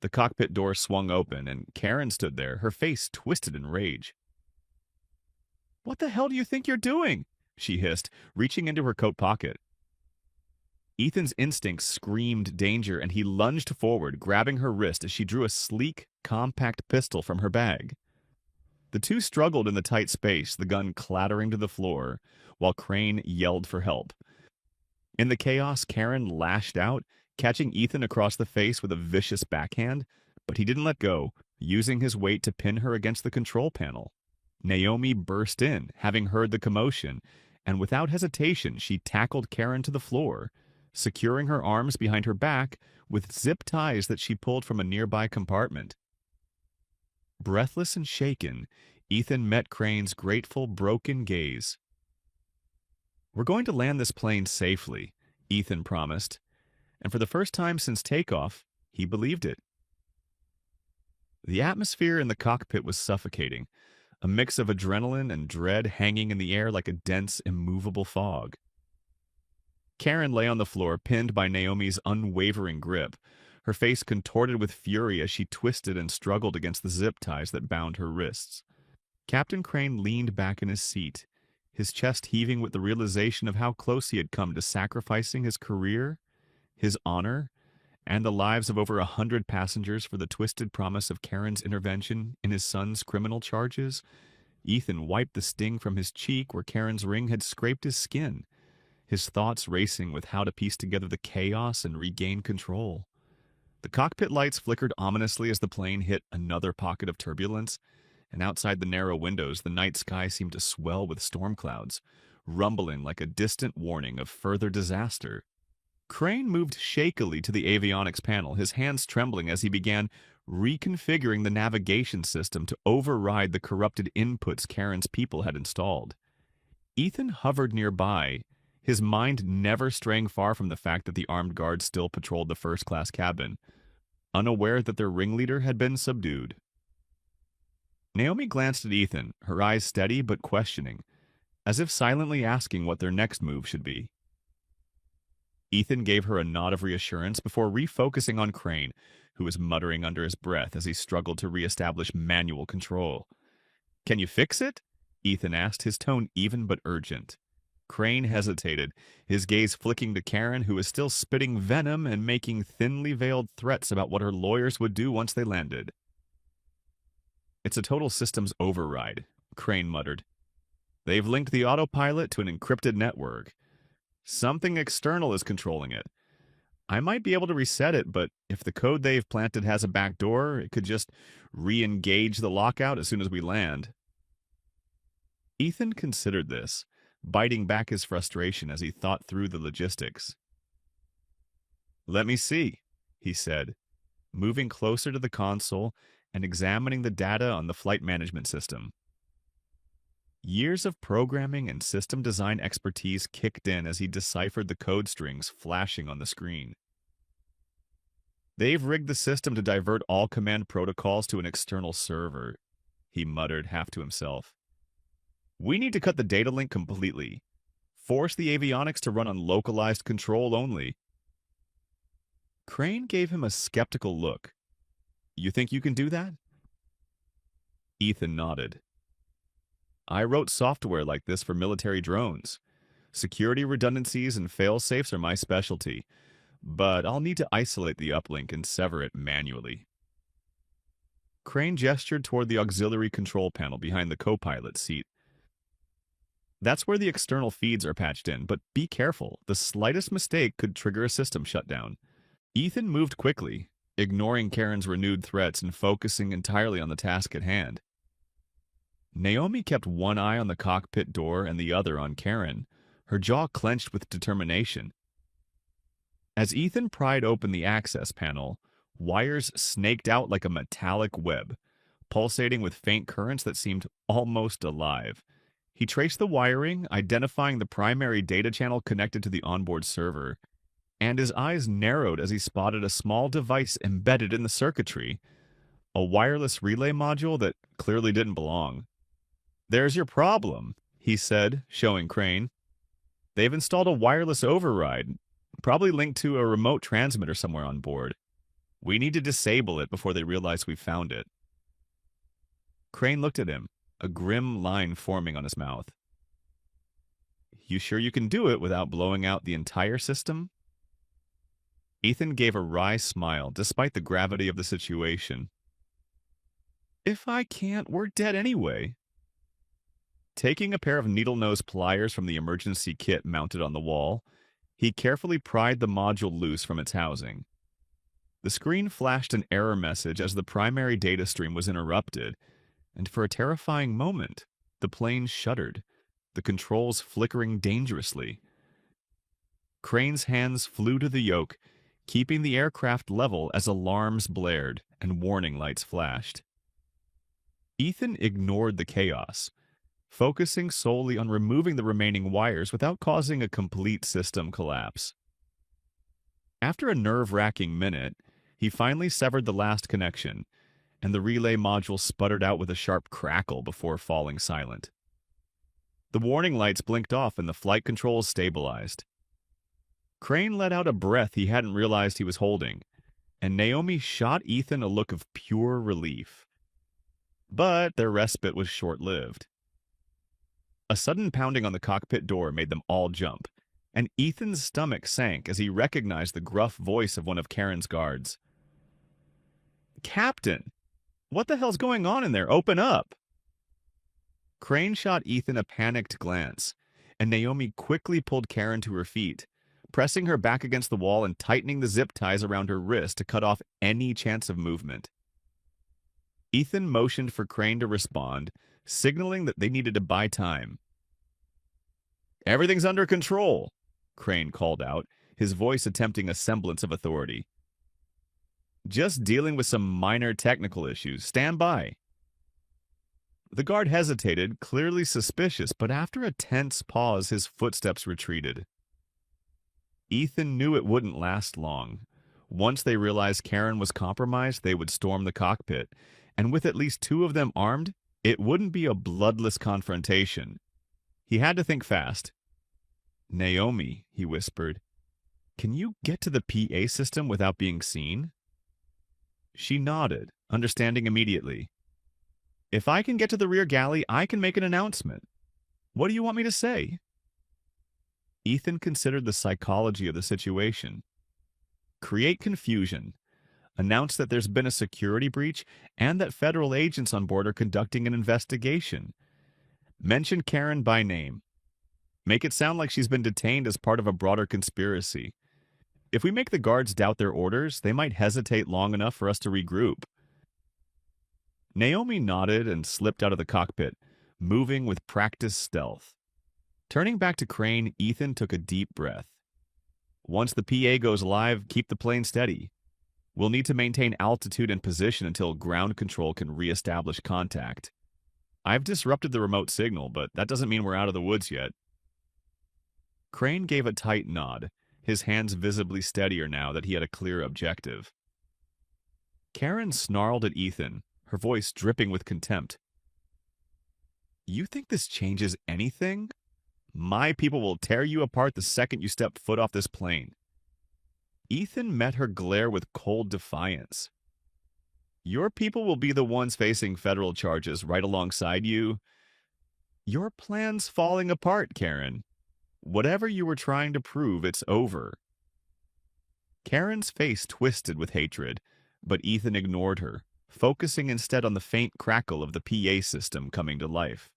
The cockpit door swung open, and Karen stood there, her face twisted in rage. "What the hell do you think you're doing?" she hissed, reaching into her coat pocket. Ethan's instincts screamed danger, and he lunged forward, grabbing her wrist as she drew a sleek, compact pistol from her bag. The two struggled in the tight space, the gun clattering to the floor, while Crane yelled for help. In the chaos, Karen lashed out, catching Ethan across the face with a vicious backhand, but he didn't let go, using his weight to pin her against the control panel. Naomi burst in, having heard the commotion, and without hesitation, she tackled Karen to the floor, securing her arms behind her back with zip ties that she pulled from a nearby compartment. Breathless and shaken, Ethan met Crane's grateful, broken gaze. "We're going to land this plane safely," Ethan promised, and for the first time since takeoff, he believed it. The atmosphere in the cockpit was suffocating, a mix of adrenaline and dread hanging in the air like a dense, immovable fog. Karen lay on the floor, pinned by Naomi's unwavering grip, her face contorted with fury as she twisted and struggled against the zip ties that bound her wrists. Captain Crane leaned back in his seat, his chest heaving with the realization of how close he had come to sacrificing his career, his honor, and the lives of over 100 passengers for the twisted promise of Karen's intervention in his son's criminal charges. Ethan wiped the sting from his cheek where Karen's ring had scraped his skin, his thoughts racing with how to piece together the chaos and regain control. The cockpit lights flickered ominously as the plane hit another pocket of turbulence, and outside the narrow windows, the night sky seemed to swell with storm clouds, rumbling like a distant warning of further disaster. Crane moved shakily to the avionics panel, his hands trembling as he began reconfiguring the navigation system to override the corrupted inputs Karen's people had installed. Ethan hovered nearby, his mind never straying far from the fact that the armed guards still patrolled the first-class cabin, unaware that their ringleader had been subdued. Naomi glanced at Ethan, her eyes steady but questioning, as if silently asking what their next move should be. Ethan gave her a nod of reassurance before refocusing on Crane, who was muttering under his breath as he struggled to reestablish manual control. "Can you fix it?" Ethan asked, his tone even but urgent. Crane hesitated, his gaze flicking to Karen, who was still spitting venom and making thinly veiled threats about what her lawyers would do once they landed. "It's a total systems override," Crane muttered. "They've linked the autopilot to an encrypted network. Something external is controlling it. I might be able to reset it, but if the code they've planted has a backdoor, it could just re-engage the lockout as soon as we land." Ethan considered this, biting back his frustration as he thought through the logistics. "Let me see," he said, moving closer to the console and examining the data on the flight management system. Years of programming and system design expertise kicked in as he deciphered the code strings flashing on the screen. "They've rigged the system to divert all command protocols to an external server," he muttered half to himself. "We need to cut the data link completely. Force the avionics to run on localized control only." Crane gave him a skeptical look. "You think you can do that?" Ethan nodded. "I wrote software like this for military drones. Security redundancies and fail-safes are my specialty, but I'll need to isolate the uplink and sever it manually." Crane gestured toward the auxiliary control panel behind the co-pilot seat. That's where the external feeds are patched in, but be careful. The slightest mistake could trigger a system shutdown. Ethan moved quickly, ignoring Karen's renewed threats and focusing entirely on the task at hand. Naomi kept one eye on the cockpit door and the other on Karen, her jaw clenched with determination. As Ethan pried open the access panel, wires snaked out like a metallic web, pulsating with faint currents that seemed almost alive. He traced the wiring, identifying the primary data channel connected to the onboard server, and his eyes narrowed as he spotted a small device embedded in the circuitry, a wireless relay module that clearly didn't belong. "There's your problem," he said, showing Crane. "They've installed a wireless override, probably linked to a remote transmitter somewhere on board. We need to disable it before they realize we've found it." Crane looked at him, a grim line forming on his mouth. "You sure you can do it without blowing out the entire system?" Ethan gave a wry smile, despite the gravity of the situation. "If I can't, we're dead anyway." Taking a pair of needle-nose pliers from the emergency kit mounted on the wall, he carefully pried the module loose from its housing. The screen flashed an error message as the primary data stream was interrupted, and for a terrifying moment, the plane shuddered, the controls flickering dangerously. Crane's hands flew to the yoke, keeping the aircraft level as alarms blared and warning lights flashed. Ethan ignored the chaos, focusing solely on removing the remaining wires without causing a complete system collapse. After a nerve-wracking minute, he finally severed the last connection, and the relay module sputtered out with a sharp crackle before falling silent. The warning lights blinked off and the flight controls stabilized. Crane let out a breath he hadn't realized he was holding, and Naomi shot Ethan a look of pure relief. But their respite was short-lived. A sudden pounding on the cockpit door made them all jump, and Ethan's stomach sank as he recognized the gruff voice of one of Karen's guards. "Captain! What the hell's going on in there? Open up!" Crane shot Ethan a panicked glance, and Naomi quickly pulled Karen to her feet, pressing her back against the wall and tightening the zip ties around her wrist to cut off any chance of movement. Ethan motioned for Crane to respond, signaling that they needed to buy time. "Everything's under control," Crane called out, his voice attempting a semblance of authority. "Just dealing with some minor technical issues. Stand by." The guard hesitated, clearly suspicious, but after a tense pause, his footsteps retreated. Ethan knew it wouldn't last long. Once they realized Karen was compromised, they would storm the cockpit, and with at least two of them armed, it wouldn't be a bloodless confrontation. He had to think fast. "Naomi," he whispered, "can you get to the PA system without being seen?" She nodded, understanding immediately. "If I can get to the rear galley, I can make an announcement. What do you want me to say?" Ethan considered the psychology of the situation. Create confusion. Announce that there's been a security breach and that federal agents on board are conducting an investigation. Mention Karen by name. Make it sound like she's been detained as part of a broader conspiracy. If we make the guards doubt their orders, they might hesitate long enough for us to regroup. Naomi nodded and slipped out of the cockpit, moving with practiced stealth. Turning back to Crane, Ethan took a deep breath. "Once the PA goes live, keep the plane steady. We'll need to maintain altitude and position until ground control can reestablish contact. I've disrupted the remote signal, but that doesn't mean we're out of the woods yet." Crane gave a tight nod, his hands visibly steadier now that he had a clear objective. Karen snarled at Ethan, her voice dripping with contempt. "You think this changes anything? My people will tear you apart the second you step foot off this plane." Ethan met her glare with cold defiance. "Your people will be the ones facing federal charges right alongside you. Your plan's falling apart, Karen. Whatever you were trying to prove, it's over." Karen's face twisted with hatred, but Ethan ignored her, focusing instead on the faint crackle of the PA system coming to life.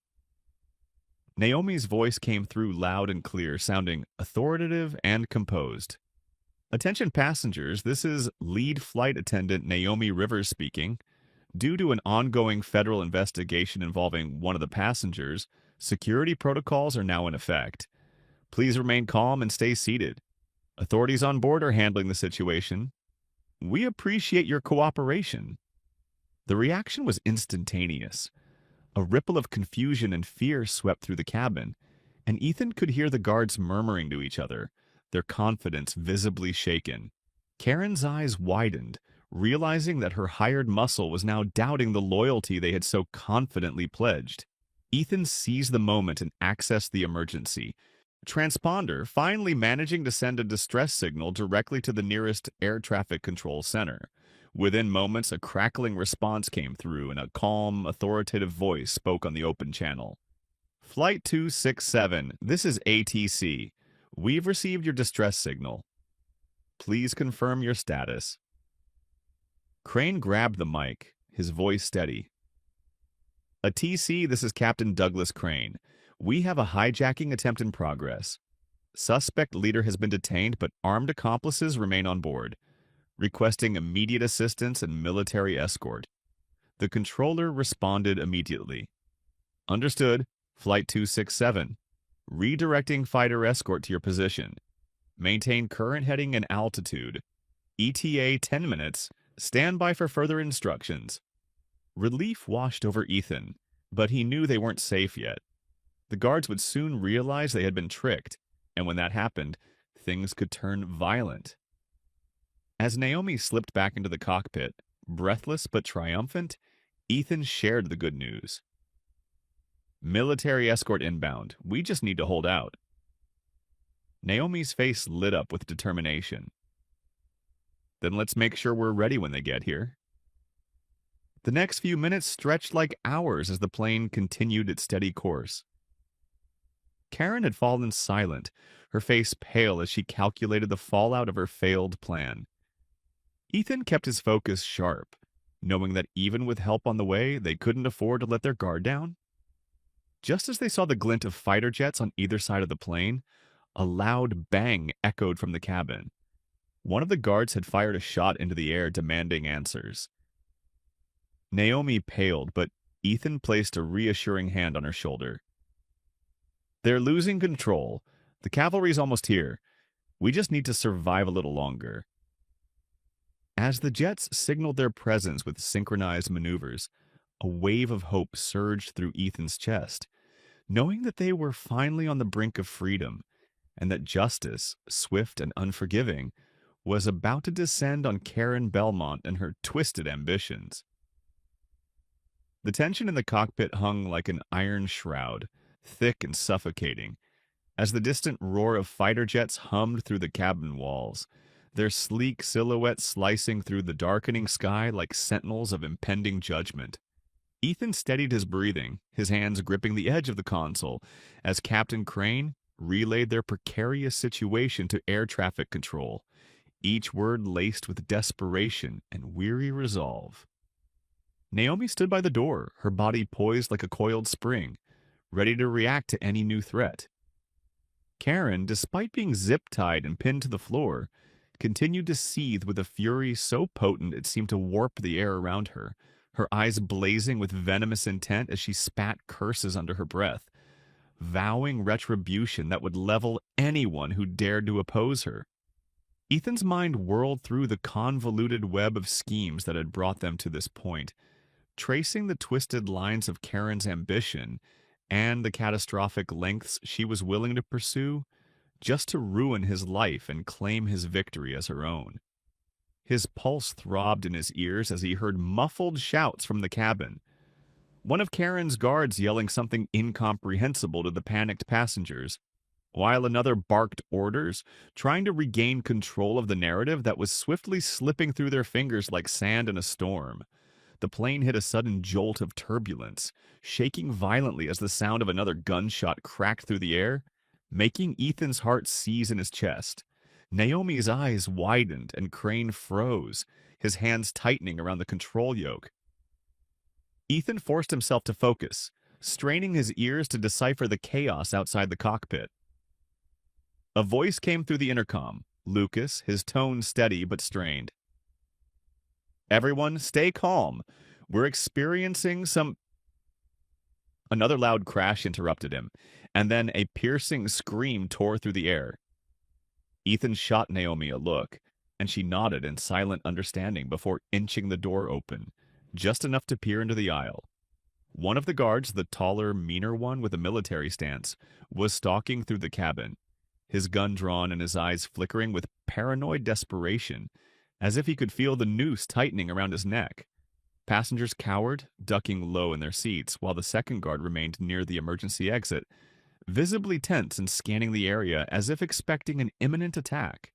Naomi's voice came through loud and clear, sounding authoritative and composed. Attention passengers, this is lead flight attendant Naomi Rivers speaking. Due to an ongoing federal investigation involving one of the passengers, security protocols are now in effect. Please remain calm and stay seated. Authorities on board are handling the situation. We appreciate your cooperation. The reaction was instantaneous. A ripple of confusion and fear swept through the cabin, and Ethan could hear the guards murmuring to each other, their confidence visibly shaken. Karen's eyes widened, realizing that her hired muscle was now doubting the loyalty they had so confidently pledged. Ethan seized the moment and accessed the emergency transponder, finally managing to send a distress signal directly to the nearest air traffic control center. Within moments, a crackling response came through, and a calm, authoritative voice spoke on the open channel. Flight 267, this is ATC. We've received your distress signal. Please confirm your status. Crane grabbed the mic, his voice steady. ATC, this is Captain Douglas Crane. We have a hijacking attempt in progress. Suspect leader has been detained, but armed accomplices remain on board, requesting immediate assistance and military escort. The controller responded immediately. Understood. Flight 267. Redirecting fighter escort to your position. Maintain current heading and altitude. ETA 10 minutes. Stand by for further instructions. Relief washed over Ethan, but he knew they weren't safe yet. The guards would soon realize they had been tricked, and when that happened, things could turn violent. As Naomi slipped back into the cockpit, breathless but triumphant, Ethan shared the good news. Military escort inbound. We just need to hold out. Naomi's face lit up with determination. Then let's make sure we're ready when they get here. The next few minutes stretched like hours as the plane continued its steady course. Karen had fallen silent, her face pale as she calculated the fallout of her failed plan. Ethan kept his focus sharp, knowing that even with help on the way, they couldn't afford to let their guard down. Just as they saw the glint of fighter jets on either side of the plane, a loud bang echoed from the cabin. One of the guards had fired a shot into the air, demanding answers. Naomi paled, but Ethan placed a reassuring hand on her shoulder. They're losing control. The cavalry's almost here. We just need to survive a little longer. As the jets signaled their presence with synchronized maneuvers, a wave of hope surged through Ethan's chest, knowing that they were finally on the brink of freedom, and that justice, swift and unforgiving, was about to descend on Karen Belmont and her twisted ambitions. The tension in the cockpit hung like an iron shroud, thick and suffocating, as the distant roar of fighter jets hummed through the cabin walls, their sleek silhouettes slicing through the darkening sky like sentinels of impending judgment. Ethan steadied his breathing, his hands gripping the edge of the console, as Captain Crane relayed their precarious situation to air traffic control, each word laced with desperation and weary resolve. Naomi stood by the door, her body poised like a coiled spring, ready to react to any new threat. Karen, despite being zip-tied and pinned to the floor, continued to seethe with a fury so potent it seemed to warp the air around her, her eyes blazing with venomous intent as she spat curses under her breath, vowing retribution that would level anyone who dared to oppose her. Ethan's mind whirled through the convoluted web of schemes that had brought them to this point, tracing the twisted lines of Karen's ambition and the catastrophic lengths she was willing to pursue just to ruin his life and claim his victory as her own. His pulse throbbed in his ears as he heard muffled shouts from the cabin, one of Karen's guards yelling something incomprehensible to the panicked passengers, while another barked orders, trying to regain control of the narrative that was swiftly slipping through their fingers like sand in a storm. The plane hit a sudden jolt of turbulence, shaking violently as the sound of another gunshot cracked through the air, making Ethan's heart seize in his chest. Naomi's eyes widened and Crane froze, his hands tightening around the control yoke. Ethan forced himself to focus, straining his ears to decipher the chaos outside the cockpit. A voice came through the intercom. Lucas, his tone steady but strained. "Everyone, stay calm. We're experiencing some—" Another loud crash interrupted him, and then a piercing scream tore through the air. Ethan shot Naomi a look, and she nodded in silent understanding before inching the door open, just enough to peer into the aisle. One of the guards, the taller, meaner one with a military stance, was stalking through the cabin, his gun drawn and his eyes flickering with paranoid desperation, as if he could feel the noose tightening around his neck. Passengers cowered, ducking low in their seats, while the second guard remained near the emergency exit, visibly tense and scanning the area as if expecting an imminent attack.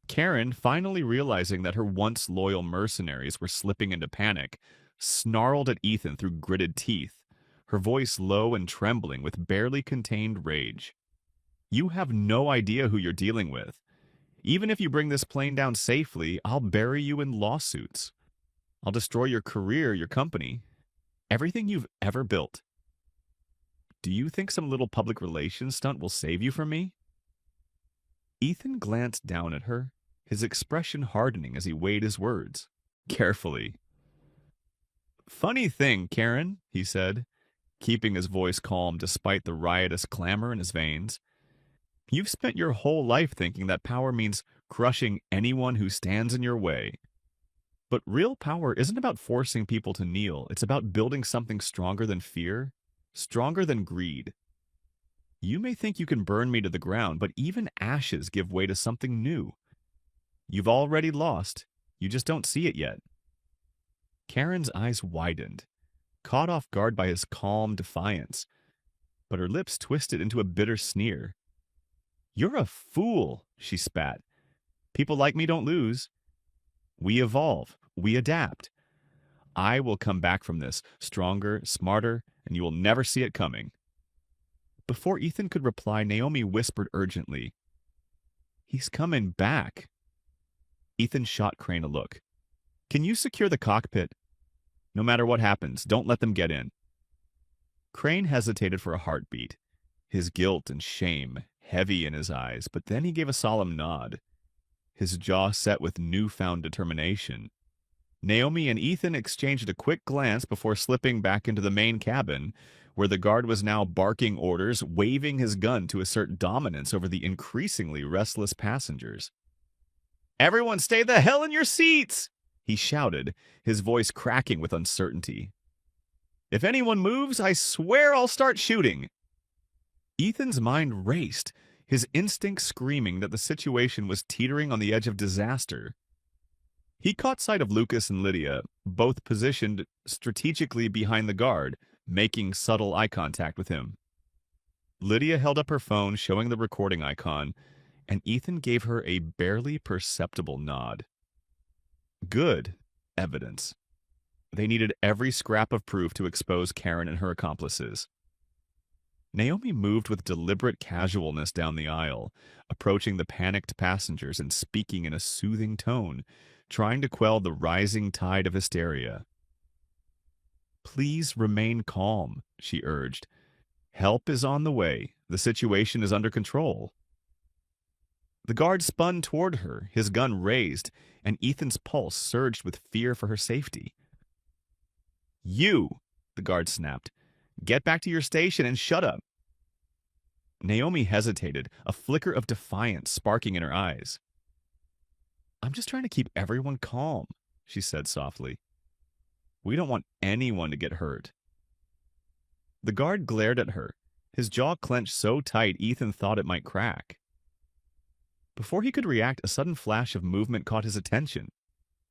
Karen, finally realizing that her once loyal mercenaries were slipping into panic, snarled at Ethan through gritted teeth, her voice low and trembling with barely contained rage. "You have no idea who you're dealing with. Even if you bring this plane down safely, I'll bury you in lawsuits. I'll destroy your career, your company, everything you've ever built. Do you think some little public relations stunt will save you from me?" Ethan glanced down at her, his expression hardening as he weighed his words. Carefully. "Funny thing, Karen," he said, keeping his voice calm despite the riotous clamor in his veins. "You've spent your whole life thinking that power means crushing anyone who stands in your way. But real power isn't about forcing people to kneel. It's about building something stronger than fear, stronger than greed. You may think you can burn me to the ground, but even ashes give way to something new. You've already lost. You just don't see it yet." Karen's eyes widened, caught off guard by his calm defiance, but her lips twisted into a bitter sneer. "You're a fool," she spat. "People like me don't lose. We evolve. We adapt. I will come back from this, stronger, smarter, and you will never see it coming." Before Ethan could reply, Naomi whispered urgently, "He's coming back." Ethan shot Crane a look. "Can you secure the cockpit? No matter what happens, don't let them get in." Crane hesitated for a heartbeat, his guilt and shame heavy in his eyes, but then he gave a solemn nod, his jaw set with newfound determination. Naomi and Ethan exchanged a quick glance before slipping back into the main cabin, where the guard was now barking orders, waving his gun to assert dominance over the increasingly restless passengers. "Everyone stay the hell in your seats!" he shouted, his voice cracking with uncertainty. "If anyone moves, I swear I'll start shooting." Ethan's mind raced, his instincts screaming that the situation was teetering on the edge of disaster. He caught sight of Lucas and Lydia, both positioned strategically behind the guard, making subtle eye contact with him. Lydia held up her phone, showing the recording icon, and Ethan gave her a barely perceptible nod. Good evidence. They needed every scrap of proof to expose Karen and her accomplices. Naomi moved with deliberate casualness down the aisle, approaching the panicked passengers and speaking in a soothing tone, trying to quell the rising tide of hysteria. "Please remain calm," she urged. "Help is on the way. The situation is under control." The guard spun toward her, his gun raised, and Ethan's pulse surged with fear for her safety. "You," the guard snapped, "get back to your station and shut up." Naomi hesitated, a flicker of defiance sparking in her eyes. "I'm just trying to keep everyone calm," she said softly. "We don't want anyone to get hurt." The guard glared at her, his jaw clenched so tight Ethan thought it might crack. Before he could react, a sudden flash of movement caught his attention.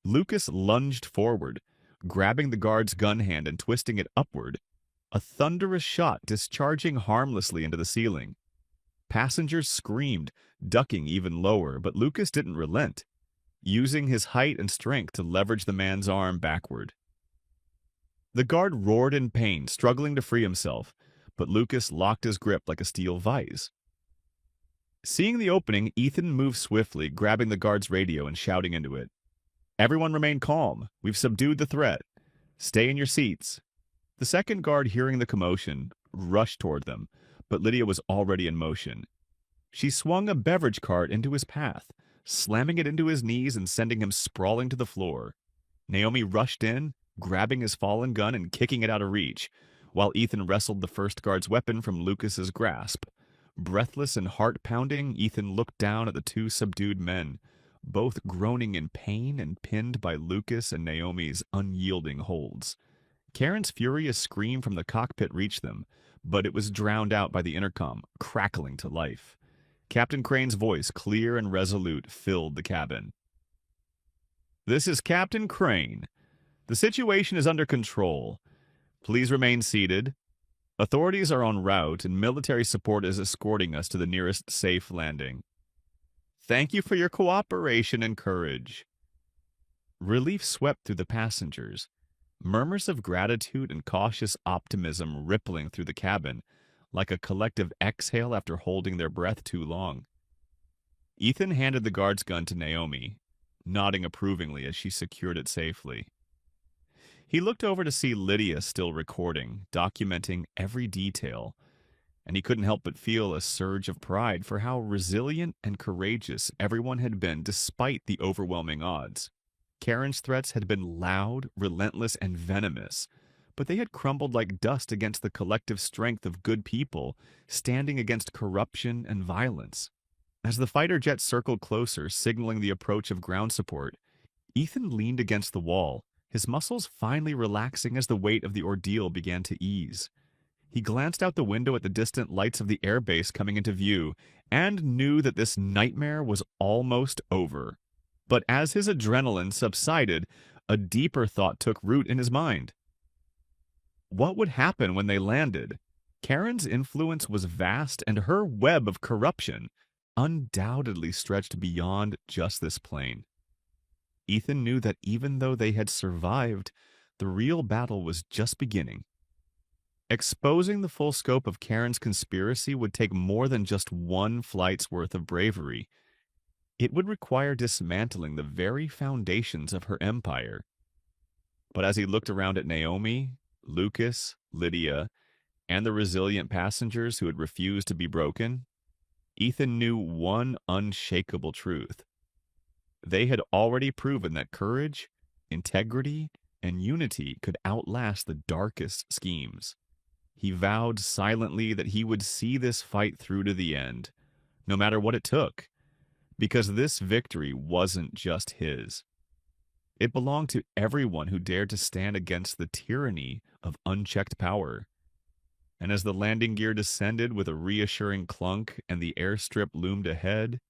Lucas lunged forward, grabbing the guard's gun hand and twisting it upward, a thunderous shot discharging harmlessly into the ceiling. Passengers screamed, ducking even lower, but Lucas didn't relent, using his height and strength to leverage the man's arm backward. The guard roared in pain, struggling to free himself, but Lucas locked his grip like a steel vise. Seeing the opening, Ethan moved swiftly, grabbing the guard's radio and shouting into it. "Everyone remain calm. We've subdued the threat. Stay in your seats." The second guard, hearing the commotion, rushed toward them, but Lydia was already in motion. She swung a beverage cart into his path, slamming it into his knees and sending him sprawling to the floor. Naomi rushed in, grabbing his fallen gun and kicking it out of reach, while Ethan wrestled the first guard's weapon from Lucas's grasp. Breathless and heart-pounding, Ethan looked down at the two subdued men, both groaning in pain and pinned by Lucas and Naomi's unyielding holds. Karen's furious scream from the cockpit reached them, but it was drowned out by the intercom, crackling to life. Captain Crane's voice, clear and resolute, filled the cabin. "This is Captain Crane. The situation is under control. Please remain seated. Authorities are en route, and military support is escorting us to the nearest safe landing. Thank you for your cooperation and courage." Relief swept through the passengers, murmurs of gratitude and cautious optimism rippling through the cabin, like a collective exhale after holding their breath too long. Ethan handed the guard's gun to Naomi, nodding approvingly as she secured it safely. He looked over to see Lydia still recording, documenting every detail, and he couldn't help but feel a surge of pride for how resilient and courageous everyone had been despite the overwhelming odds. Karen's threats had been loud, relentless, and venomous, but they had crumbled like dust against the collective strength of good people standing against corruption and violence. As the fighter jet circled closer, signaling the approach of ground support, Ethan leaned against the wall, his muscles finally relaxing as the weight of the ordeal began to ease. He glanced out the window at the distant lights of the airbase coming into view and knew that this nightmare was almost over. But as his adrenaline subsided, a deeper thought took root in his mind. What would happen when they landed? Karen's influence was vast, and her web of corruption undoubtedly stretched beyond just this plane. Ethan knew that even though they had survived, the real battle was just beginning. Exposing the full scope of Karen's conspiracy would take more than just one flight's worth of bravery. It would require dismantling the very foundations of her empire. But as he looked around at Naomi, Lucas, Lydia, and the resilient passengers who had refused to be broken, Ethan knew one unshakable truth. They had already proven that courage, integrity, and unity could outlast the darkest schemes. He vowed silently that he would see this fight through to the end, no matter what it took, because this victory wasn't just his. It belonged to everyone who dared to stand against the tyranny of unchecked power. And as the landing gear descended with a reassuring clunk and the airstrip loomed ahead,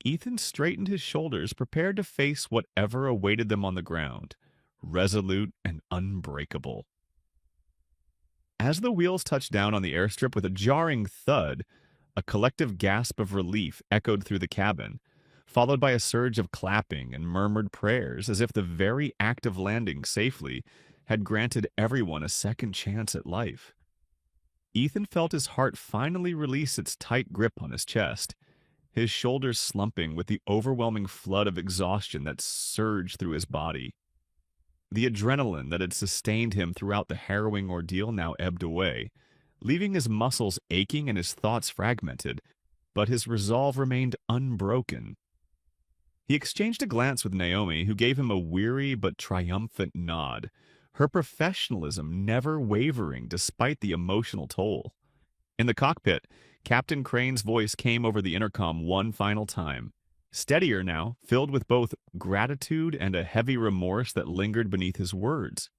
Ethan straightened his shoulders, prepared to face whatever awaited them on the ground, resolute and unbreakable. As the wheels touched down on the airstrip with a jarring thud, a collective gasp of relief echoed through the cabin, followed by a surge of clapping and murmured prayers, as if the very act of landing safely had granted everyone a second chance at life. Ethan felt his heart finally release its tight grip on his chest, his shoulders slumping with the overwhelming flood of exhaustion that surged through his body. The adrenaline that had sustained him throughout the harrowing ordeal now ebbed away, leaving his muscles aching and his thoughts fragmented, but his resolve remained unbroken. He exchanged a glance with Naomi, who gave him a weary but triumphant nod, her professionalism never wavering despite the emotional toll. In the cockpit, Captain Crane's voice came over the intercom one final time, steadier now, filled with both gratitude and a heavy remorse that lingered beneath his words.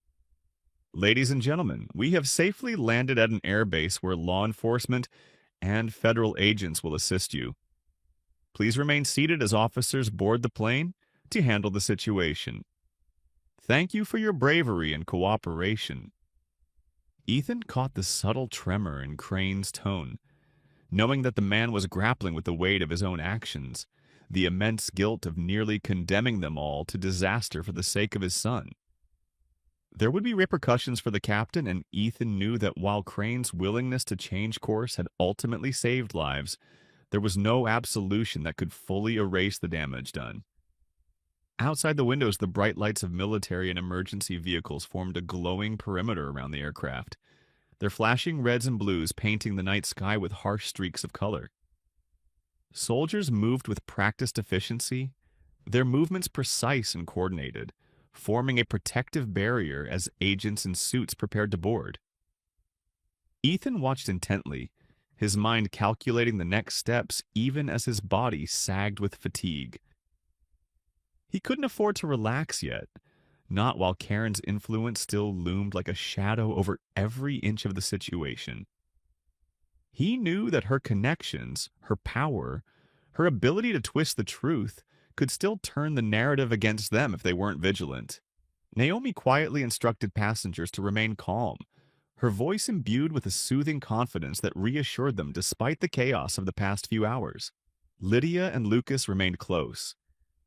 "Ladies and gentlemen, we have safely landed at an airbase where law enforcement and federal agents will assist you. Please remain seated as officers board the plane to handle the situation. Thank you for your bravery and cooperation." Ethan caught the subtle tremor in Crane's tone, knowing that the man was grappling with the weight of his own actions, the immense guilt of nearly condemning them all to disaster for the sake of his son. There would be repercussions for the captain, and Ethan knew that while Crane's willingness to change course had ultimately saved lives, there was no absolution that could fully erase the damage done. Outside the windows, the bright lights of military and emergency vehicles formed a glowing perimeter around the aircraft, their flashing reds and blues painting the night sky with harsh streaks of color. Soldiers moved with practiced efficiency, their movements precise and coordinated, forming a protective barrier as agents in suits prepared to board. Ethan watched intently, his mind calculating the next steps even as his body sagged with fatigue. He couldn't afford to relax yet, not while Karen's influence still loomed like a shadow over every inch of the situation. He knew that her connections, her power, her ability to twist the truth could still turn the narrative against them if they weren't vigilant. Naomi quietly instructed passengers to remain calm, her voice imbued with a soothing confidence that reassured them despite the chaos of the past few hours. Lydia and Lucas remained close,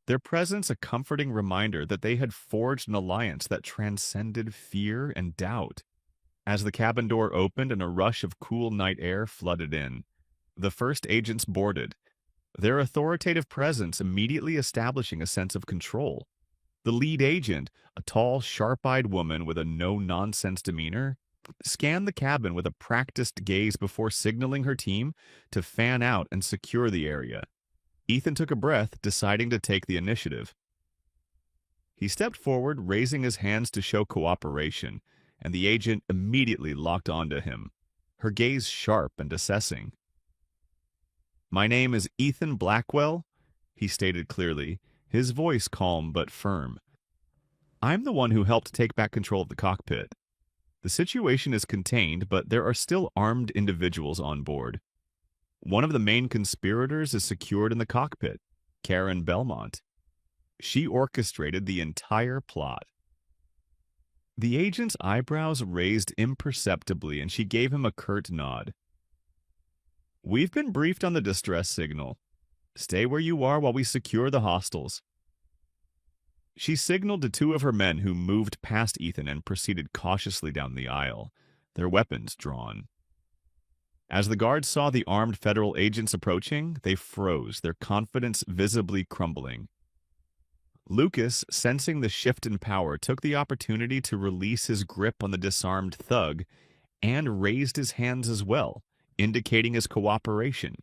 their presence a comforting reminder that they had forged an alliance that transcended fear and doubt. As the cabin door opened and a rush of cool night air flooded in, the first agents boarded, their authoritative presence immediately establishing a sense of control. The lead agent, a tall, sharp-eyed woman with a no-nonsense demeanor, scanned the cabin with a practiced gaze before signaling her team to fan out and secure the area. Ethan took a breath, deciding to take the initiative. He stepped forward, raising his hands to show cooperation, and the agent immediately locked onto him, her gaze sharp and assessing. "My name is Ethan Blackwell," he stated clearly, his voice calm but firm. "I'm the one who helped take back control of the cockpit. The situation is contained, but there are still armed individuals on board. One of the main conspirators is secured in the cockpit, Karen Belmont. She orchestrated the entire plot." The agent's eyebrows raised imperceptibly, and she gave him a curt nod. "We've been briefed on the distress signal. Stay where you are while we secure the hostiles." She signaled to two of her men who moved past Ethan and proceeded cautiously down the aisle, their weapons drawn. As the guards saw the armed federal agents approaching, they froze, their confidence visibly crumbling. Lucas, sensing the shift in power, took the opportunity to release his grip on the disarmed thug and raised his hands as well, indicating his cooperation.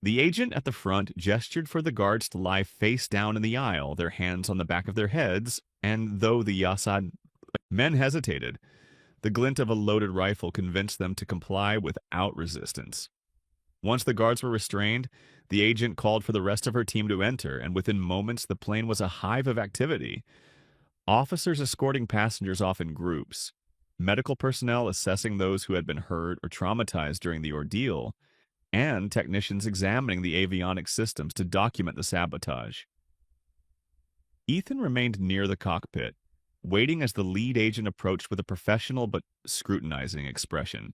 The agent at the front gestured for the guards to lie face down in the aisle, their hands on the back of their heads, and though the Yasad men hesitated, the glint of a loaded rifle convinced them to comply without resistance. Once the guards were restrained, the agent called for the rest of her team to enter, and within moments the plane was a hive of activity. Officers escorting passengers off in groups, medical personnel assessing those who had been hurt or traumatized during the ordeal, and technicians examining the avionics systems to document the sabotage. Ethan remained near the cockpit, waiting as the lead agent approached with a professional but scrutinizing expression.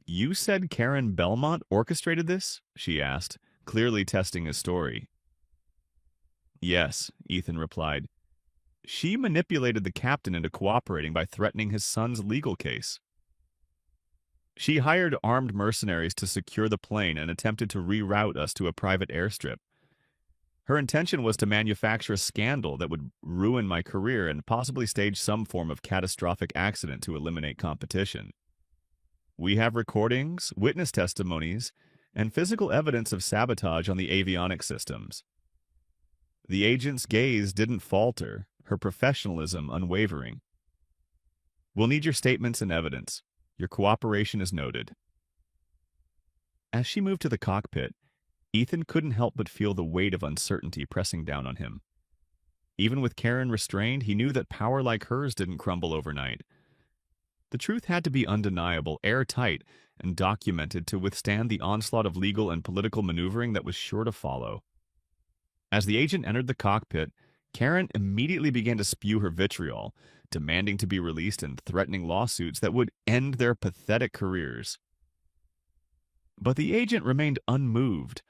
"You said Karen Belmont orchestrated this?" she asked, clearly testing his story. "Yes," Ethan replied. "She manipulated the captain into cooperating by threatening his son's legal case. She hired armed mercenaries to secure the plane and attempted to reroute us to a private airstrip. Her intention was to manufacture a scandal that would ruin my career and possibly stage some form of catastrophic accident to eliminate competition. We have recordings, witness testimonies, and physical evidence of sabotage on the avionics systems." The agent's gaze didn't falter, her professionalism unwavering. "We'll need your statements and evidence. Your cooperation is noted." As she moved to the cockpit, Ethan couldn't help but feel the weight of uncertainty pressing down on him. Even with Karen restrained, he knew that power like hers didn't crumble overnight. The truth had to be undeniable, airtight, and documented to withstand the onslaught of legal and political maneuvering that was sure to follow. As the agent entered the cockpit, Karen immediately began to spew her vitriol, demanding to be released and threatening lawsuits that would end their pathetic careers. But the agent remained unmoved,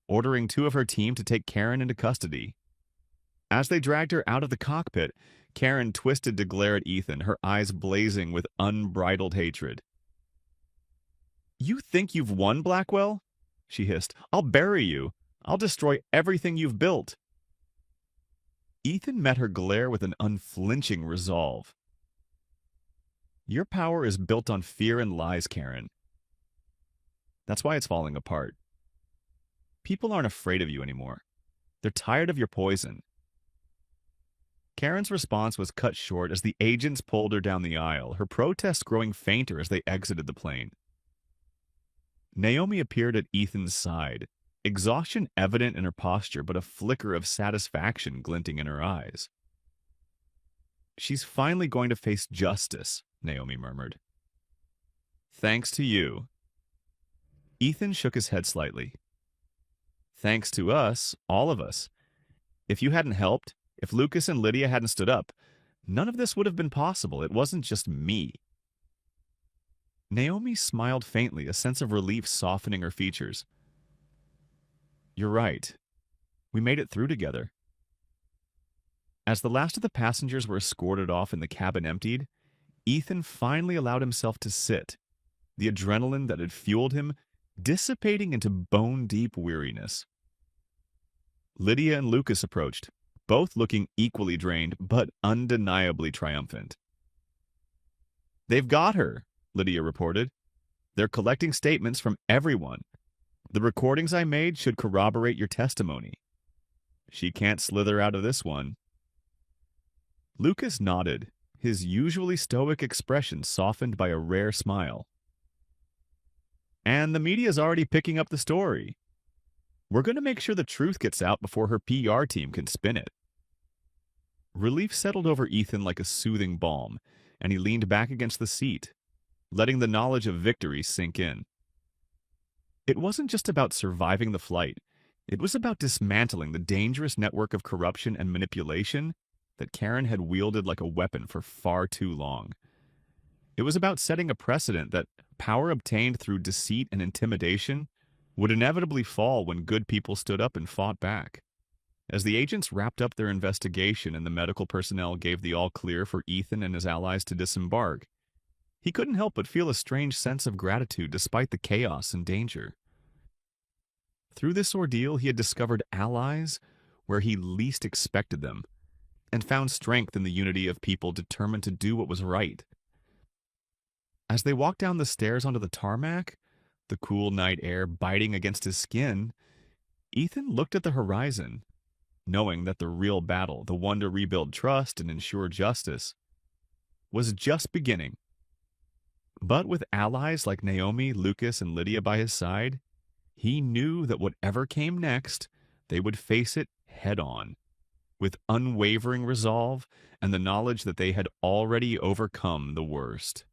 ordering two of her team to take Karen into custody. As they dragged her out of the cockpit, Karen twisted to glare at Ethan, her eyes blazing with unbridled hatred. "You think you've won, Blackwell?" she hissed. "I'll bury you. I'll destroy everything you've built." Ethan met her glare with an unflinching resolve. Your power is built on fear and lies, Karen. That's why it's falling apart. People aren't afraid of you anymore. They're tired of your poison. Karen's response was cut short as the agents pulled her down the aisle, her protests growing fainter as they exited the plane. Naomi appeared at Ethan's side, exhaustion evident in her posture, but a flicker of satisfaction glinting in her eyes. She's finally going to face justice, Naomi murmured. Thanks to you. Ethan shook his head slightly. Thanks to us, all of us. If you hadn't helped, if Lucas and Lydia hadn't stood up, none of this would have been possible. It wasn't just me. Naomi smiled faintly, a sense of relief softening her features. You're right. We made it through together. As the last of the passengers were escorted off and the cabin emptied, Ethan finally allowed himself to sit, the adrenaline that had fueled him dissipating into bone-deep weariness. Lydia and Lucas approached, both looking equally drained but undeniably triumphant. They've got her, Lydia reported. They're collecting statements from everyone. The recordings I made should corroborate your testimony. She can't slither out of this one. Lucas nodded, his usually stoic expression softened by a rare smile. And the media's already picking up the story. We're going to make sure the truth gets out before her PR team can spin it. Relief settled over Ethan like a soothing balm, and he leaned back against the seat, letting the knowledge of victory sink in. It wasn't just about surviving the flight. It was about dismantling the dangerous network of corruption and manipulation that Karen had wielded like a weapon for far too long. It was about setting a precedent that power obtained through deceit and intimidation would inevitably fall when good people stood up and fought back. As the agents wrapped up their investigation and the medical personnel gave the all-clear for Ethan and his allies to disembark, he couldn't help but feel a strange sense of gratitude despite the chaos and danger. Through this ordeal, he had discovered allies where he least expected them, and found strength in the unity of people determined to do what was right. As they walked down the stairs onto the tarmac, the cool night air biting against his skin, Ethan looked at the horizon, knowing that the real battle, the one to rebuild trust and ensure justice, was just beginning. But with allies like Naomi, Lucas, and Lydia by his side, he knew that whatever came next, they would face it head-on, with unwavering resolve and the knowledge that they had already overcome the worst.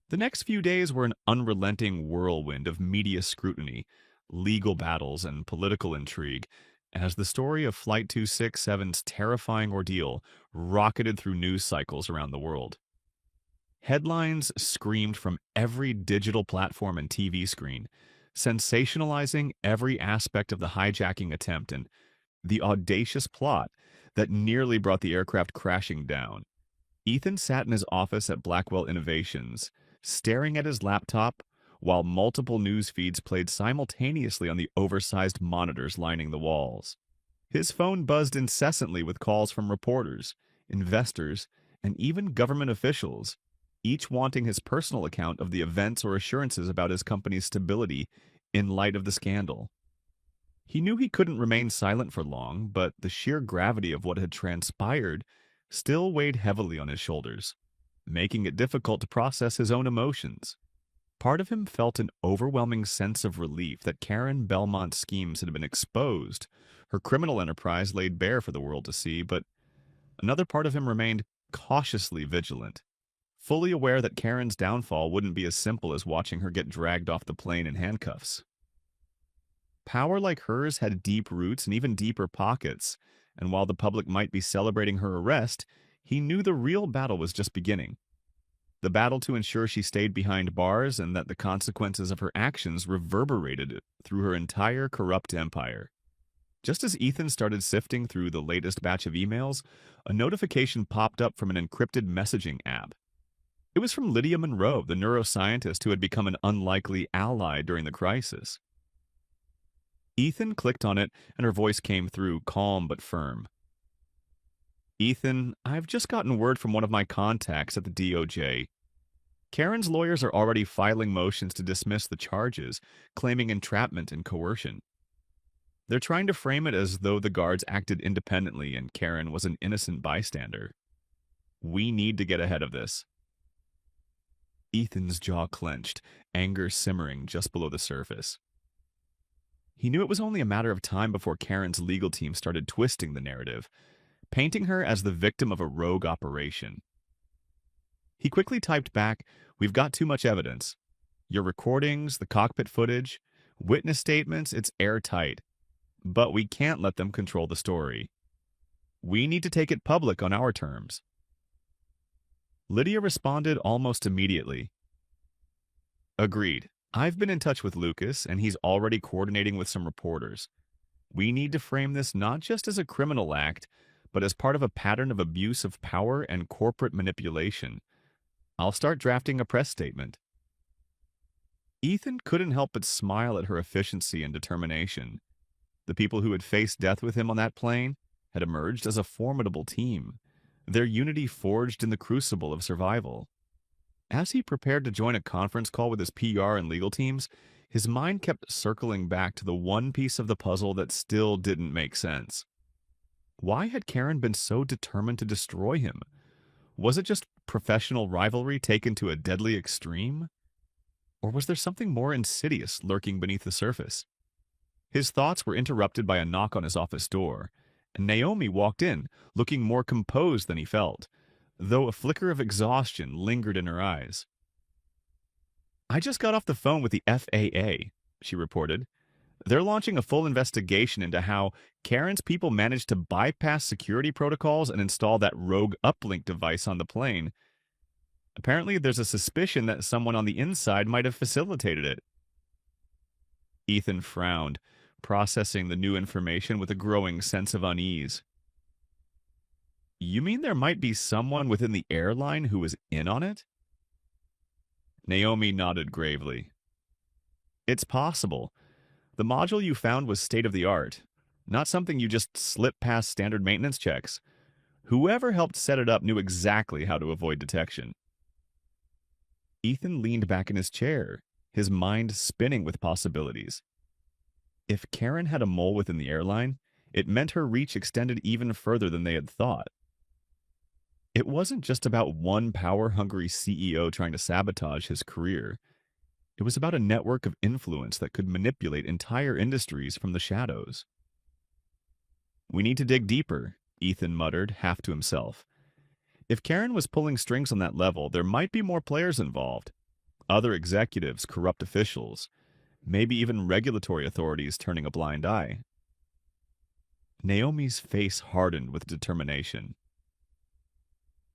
The next few days were an unrelenting whirlwind of media scrutiny, legal battles, and political intrigue, as the story of Flight 267's terrifying ordeal rocketed through news cycles around the world. Headlines screamed from every digital platform and TV screen, sensationalizing every aspect of the hijacking attempt and the audacious plot that nearly brought the aircraft crashing down. Ethan sat in his office at Blackwell Innovations, staring at his laptop while multiple news feeds played simultaneously on the oversized monitors lining the walls. His phone buzzed incessantly with calls from reporters, investors, and even government officials, each wanting his personal account of the events or assurances about his company's stability in light of the scandal. He knew he couldn't remain silent for long, but the sheer gravity of what had transpired still weighed heavily on his shoulders, making it difficult to process his own emotions. Part of him felt an overwhelming sense of relief that Karen Belmont's schemes had been exposed, her criminal enterprise laid bare for the world to see, but another part of him remained cautiously vigilant, fully aware that Karen's downfall wouldn't be as simple as watching her get dragged off the plane in handcuffs. Power like hers had deep roots and even deeper pockets, and while the public might be celebrating her arrest, he knew the real battle was just beginning. The battle to ensure she stayed behind bars and that the consequences of her actions reverberated through her entire corrupt empire. Just as Ethan started sifting through the latest batch of emails, a notification popped up from an encrypted messaging app. It was from Lydia Monroe, the neuroscientist who had become an unlikely ally during the crisis. Ethan clicked on it, and her voice came through, calm but firm. Ethan, I've just gotten word from one of my contacts at the DOJ. Karen's lawyers are already filing motions to dismiss the charges, claiming entrapment and coercion. They're trying to frame it as though the guards acted independently and Karen was an innocent bystander. We need to get ahead of this. Ethan's jaw clenched, anger simmering just below the surface. He knew it was only a matter of time before Karen's legal team started twisting the narrative, painting her as the victim of a rogue operation. He quickly typed back, "We've got too much evidence. Your recordings, the cockpit footage, witness statements, it's airtight. But we can't let them control the story. We need to take it public on our terms." Lydia responded almost immediately. "Agreed. I've been in touch with Lucas, and he's already coordinating with some reporters. We need to frame this not just as a criminal act, but as part of a pattern of abuse of power and corporate manipulation. I'll start drafting a press statement." Ethan couldn't help but smile at her efficiency and determination. The people who had faced death with him on that plane had emerged as a formidable team, their unity forged in the crucible of survival. As he prepared to join a conference call with his PR and legal teams, his mind kept circling back to the one piece of the puzzle that still didn't make sense. Why had Karen been so determined to destroy him? Was it just professional rivalry taken to a deadly extreme? Or was there something more insidious lurking beneath the surface? His thoughts were interrupted by a knock on his office door, and Naomi walked in, looking more composed than he felt, though a flicker of exhaustion lingered in her eyes. "I just got off the phone with the FAA," she reported. "They're launching a full investigation into how Karen's people managed to bypass security protocols and install that rogue uplink device on the plane. Apparently, there's a suspicion that someone on the inside might have facilitated it." Ethan frowned, processing the new information with a growing sense of unease. "You mean there might be someone within the airline who was in on it?" Naomi nodded gravely. "It's possible. The module you found was state-of-the-art, not something you just slip past standard maintenance checks. Whoever helped set it up knew exactly how to avoid detection." Ethan leaned back in his chair, his mind spinning with possibilities. If Karen had a mole within the airline, it meant her reach extended even further than they had thought. It wasn't just about one power-hungry CEO trying to sabotage his career. It was about a network of influence that could manipulate entire industries from the shadows. "We need to dig deeper," Ethan muttered, half to himself. If Karen was pulling strings on that level, there might be more players involved. Other executives, corrupt officials, maybe even regulatory authorities turning a blind eye. Naomi's face hardened with determination.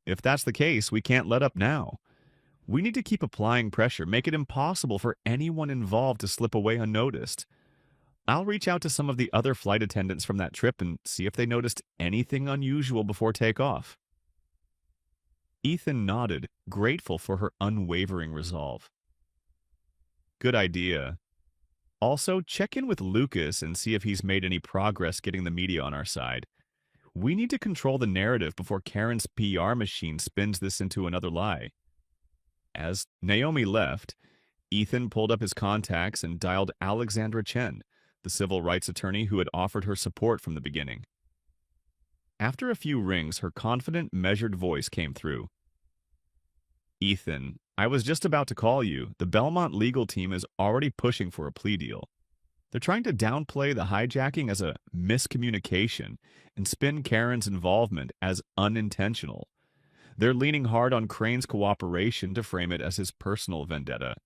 "If that's the case, we can't let up now. We need to keep applying pressure, make it impossible for anyone involved to slip away unnoticed. I'll reach out to some of the other flight attendants from that trip and see if they noticed anything unusual before takeoff." Ethan nodded, grateful for her unwavering resolve. "Good idea. Also, check in with Lucas and see if he's made any progress getting the media on our side. We need to control the narrative before Karen's PR machine spins this into another lie." As Naomi left, Ethan pulled up his contacts and dialed Alexandra Chen, the civil rights attorney who had offered her support from the beginning. After a few rings, her confident, measured voice came through. "Ethan, I was just about to call you. The Belmont legal team is already pushing for a plea deal. They're trying to downplay the hijacking as a miscommunication and spin Karen's involvement as unintentional. They're leaning hard on Crane's cooperation to frame it as his personal vendetta."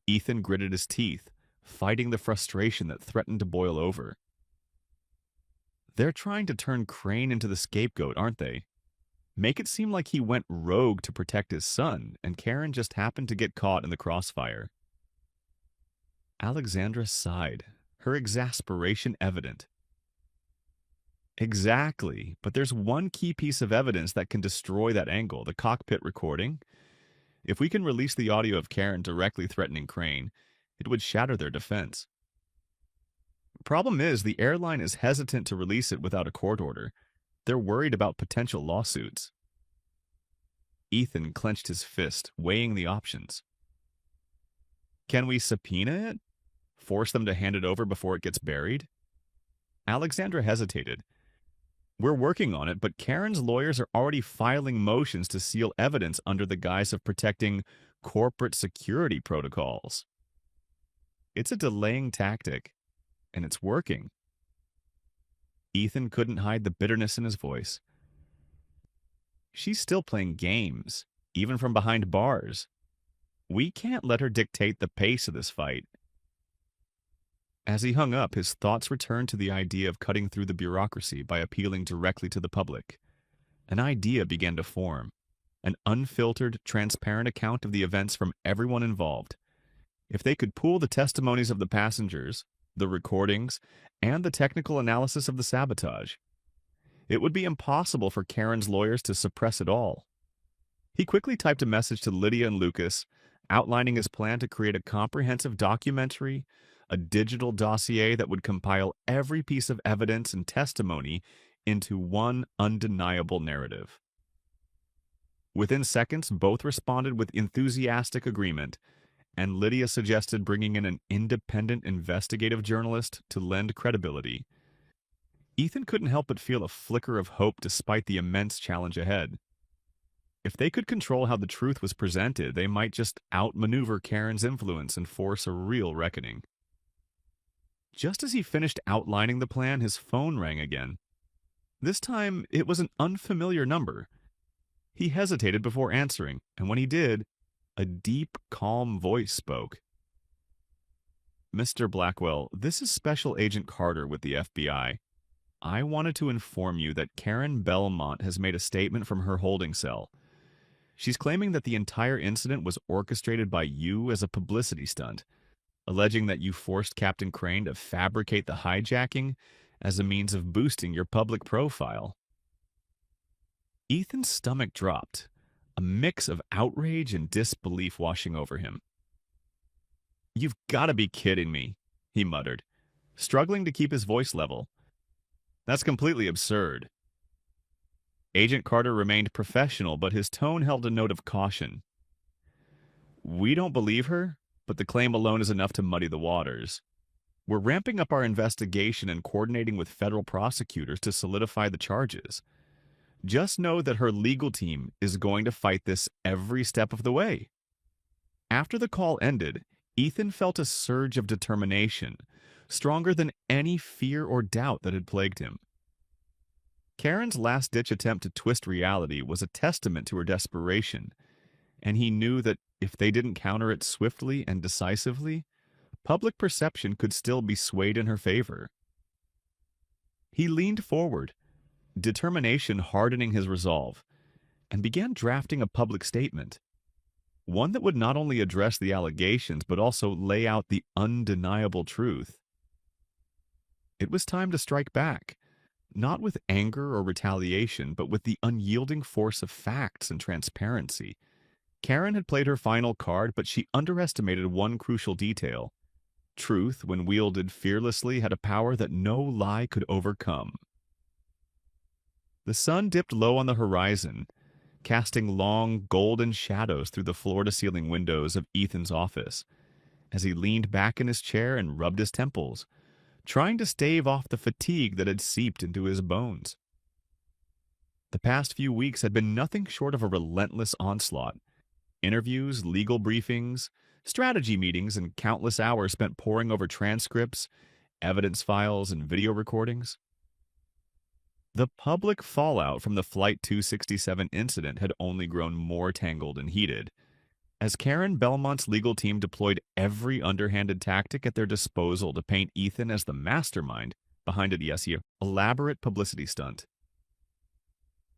Ethan gritted his teeth, fighting the frustration that threatened to boil over. They're trying to turn Crane into the scapegoat, aren't they? Make it seem like he went rogue to protect his son, and Karen just happened to get caught in the crossfire. Alexandra sighed, her exasperation evident. "Exactly, but there's one key piece of evidence that can destroy that angle, the cockpit recording. If we can release the audio of Karen directly threatening Crane, it would shatter their defense. Problem is, the airline is hesitant to release it without a court order. They're worried about potential lawsuits. Ethan clenched his fist, weighing the options. Can we subpoena it? Force them to hand it over before it gets buried? Alexandra hesitated. We're working on it, but Karen's lawyers are already filing motions to seal evidence under the guise of protecting corporate security protocols. It's a delaying tactic, and it's working. Ethan couldn't hide the bitterness in his voice. She's still playing games, even from behind bars. We can't let her dictate the pace of this fight. As he hung up, his thoughts returned to the idea of cutting through the bureaucracy by appealing directly to the public. An idea began to form, an unfiltered, transparent account of the events from everyone involved. If they could pool the testimonies of the passengers, the recordings, and the technical analysis of the sabotage, it would be impossible for Karen's lawyers to suppress it all. He quickly typed a message to Lydia and Lucas, outlining his plan to create a comprehensive documentary, a digital dossier that would compile every piece of evidence and testimony into one undeniable narrative. Within seconds, both responded with enthusiastic agreement, and Lydia suggested bringing in an independent investigative journalist to lend credibility. Ethan couldn't help but feel a flicker of hope despite the immense challenge ahead. If they could control how the truth was presented, they might just outmaneuver Karen's influence and force a real reckoning. Just as he finished outlining the plan, his phone rang again. This time, it was an unfamiliar number. He hesitated before answering, and when he did, a deep, calm voice spoke. Mr. Blackwell, this is Special Agent Carter with the FBI. I wanted to inform you that Karen Belmont has made a statement from her holding cell. She's claiming that the entire incident was orchestrated by you as a publicity stunt, alleging that you forced Captain Crane to fabricate the hijacking as a means of boosting your public profile. Ethan's stomach dropped, a mix of outrage and disbelief washing over him. You've got to be kidding me, he muttered, struggling to keep his voice level. That's completely absurd. Agent Carter remained professional, but his tone held a note of caution. We don't believe her, but the claim alone is enough to muddy the waters. We're ramping up our investigation and coordinating with federal prosecutors to solidify the charges. Just know that her legal team is going to fight this every step of the way. After the call ended, Ethan felt a surge of determination, stronger than any fear or doubt that had plagued him. Karen's last-ditch attempt to twist reality was a testament to her desperation, and he knew that if they didn't counter it swiftly and decisively, public perception could still be swayed in her favor. He leaned forward, determination hardening his resolve, and began drafting a public statement, one that would not only address the allegations but also lay out the undeniable truth. It was time to strike back, not with anger or retaliation, but with the unyielding force of facts and transparency. Karen had played her final card, but she underestimated one crucial detail. Truth, when wielded fearlessly, had a power that no lie could overcome. The sun dipped low on the horizon, casting long, golden shadows through the floor-to-ceiling windows of Ethan's office, as he leaned back in his chair and rubbed his temples, trying to stave off the fatigue that had seeped into his bones. The past few weeks had been nothing short of a relentless onslaught. Interviews, legal briefings, strategy meetings, and countless hours spent poring over transcripts, evidence files, and video recordings. The public fallout from the Flight 267 incident had only grown more tangled and heated, as Karen Belmont's legal team deployed every underhanded tactic at their disposal to paint Ethan as the mastermind behind the elaborate publicity stunt.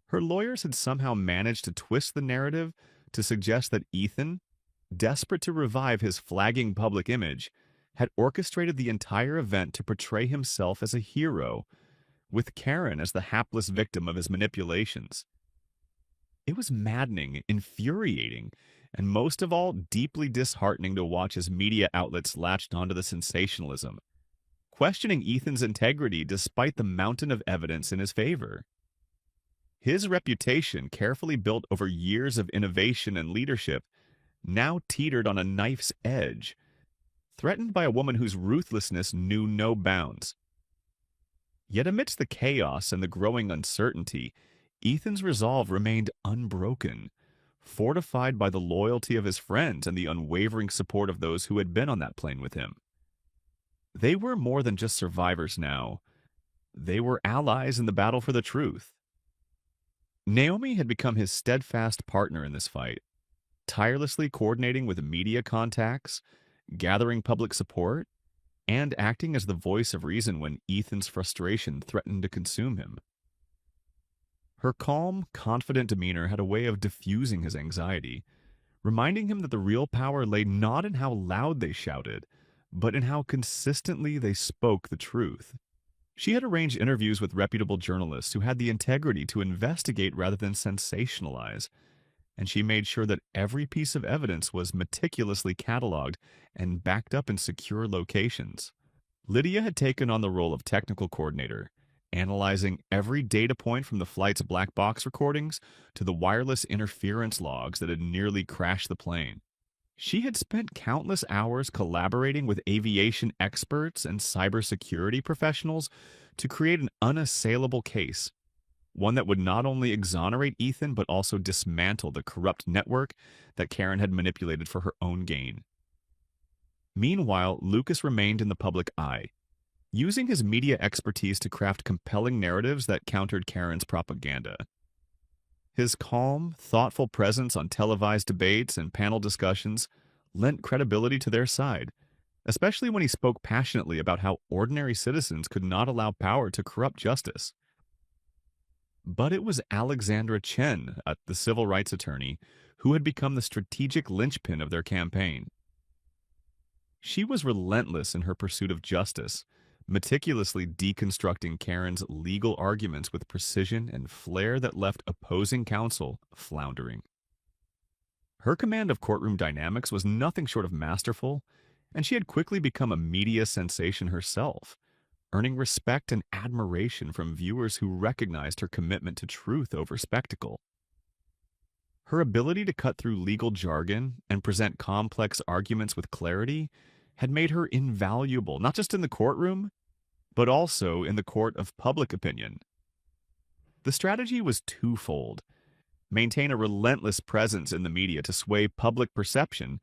Her lawyers had somehow managed to twist the narrative to suggest that Ethan, desperate to revive his flagging public image, had orchestrated the entire event to portray himself as a hero, with Karen as the hapless victim of his manipulations. It was maddening, infuriating, and most of all, deeply disheartening to watch as media outlets latched onto the sensationalism, questioning Ethan's integrity despite the mountain of evidence in his favor. His reputation, carefully built over years of innovation and leadership, now teetered on a knife's edge, threatened by a woman whose ruthlessness knew no bounds. Yet amidst the chaos and the growing uncertainty, Ethan's resolve remained unbroken, fortified by the loyalty of his friends and the unwavering support of those who had been on that plane with him. They were more than just survivors now. They were allies in the battle for the truth. Naomi had become his steadfast partner in this fight, tirelessly coordinating with media contacts, gathering public support, and acting as the voice of reason when Ethan's frustration threatened to consume him. Her calm, confident demeanor had a way of diffusing his anxiety, reminding him that the real power lay not in how loud they shouted, but in how consistently they spoke the truth. She had arranged interviews with reputable journalists who had the integrity to investigate rather than sensationalize, and she made sure that every piece of evidence was meticulously cataloged and backed up in secure locations. Lydia had taken on the role of technical coordinator, analyzing every data point from the flight's black box recordings to the wireless interference logs that had nearly crashed the plane. She had spent countless hours collaborating with aviation experts and cybersecurity professionals to create an unassailable case, one that would not only exonerate Ethan but also dismantle the corrupt network that Karen had manipulated for her own gain. Meanwhile, Lucas remained in the public eye, using his media expertise to craft compelling narratives that countered Karen's propaganda. His calm, thoughtful presence on televised debates and panel discussions lent credibility to their side, especially when he spoke passionately about how ordinary citizens could not allow power to corrupt justice. But it was Alexandra Chen, the civil rights attorney, who had become the strategic linchpin of their campaign. She was relentless in her pursuit of justice, meticulously deconstructing Karen's legal arguments with precision and flair that left opposing counsel floundering. Her command of courtroom dynamics was nothing short of masterful, and she had quickly become a media sensation herself, earning respect and admiration from viewers who recognized her commitment to truth over spectacle. Her ability to cut through legal jargon and present complex arguments with clarity had made her invaluable, not just in the courtroom, but also in the court of public opinion. The strategy was twofold: maintain a relentless presence in the media to sway public perception,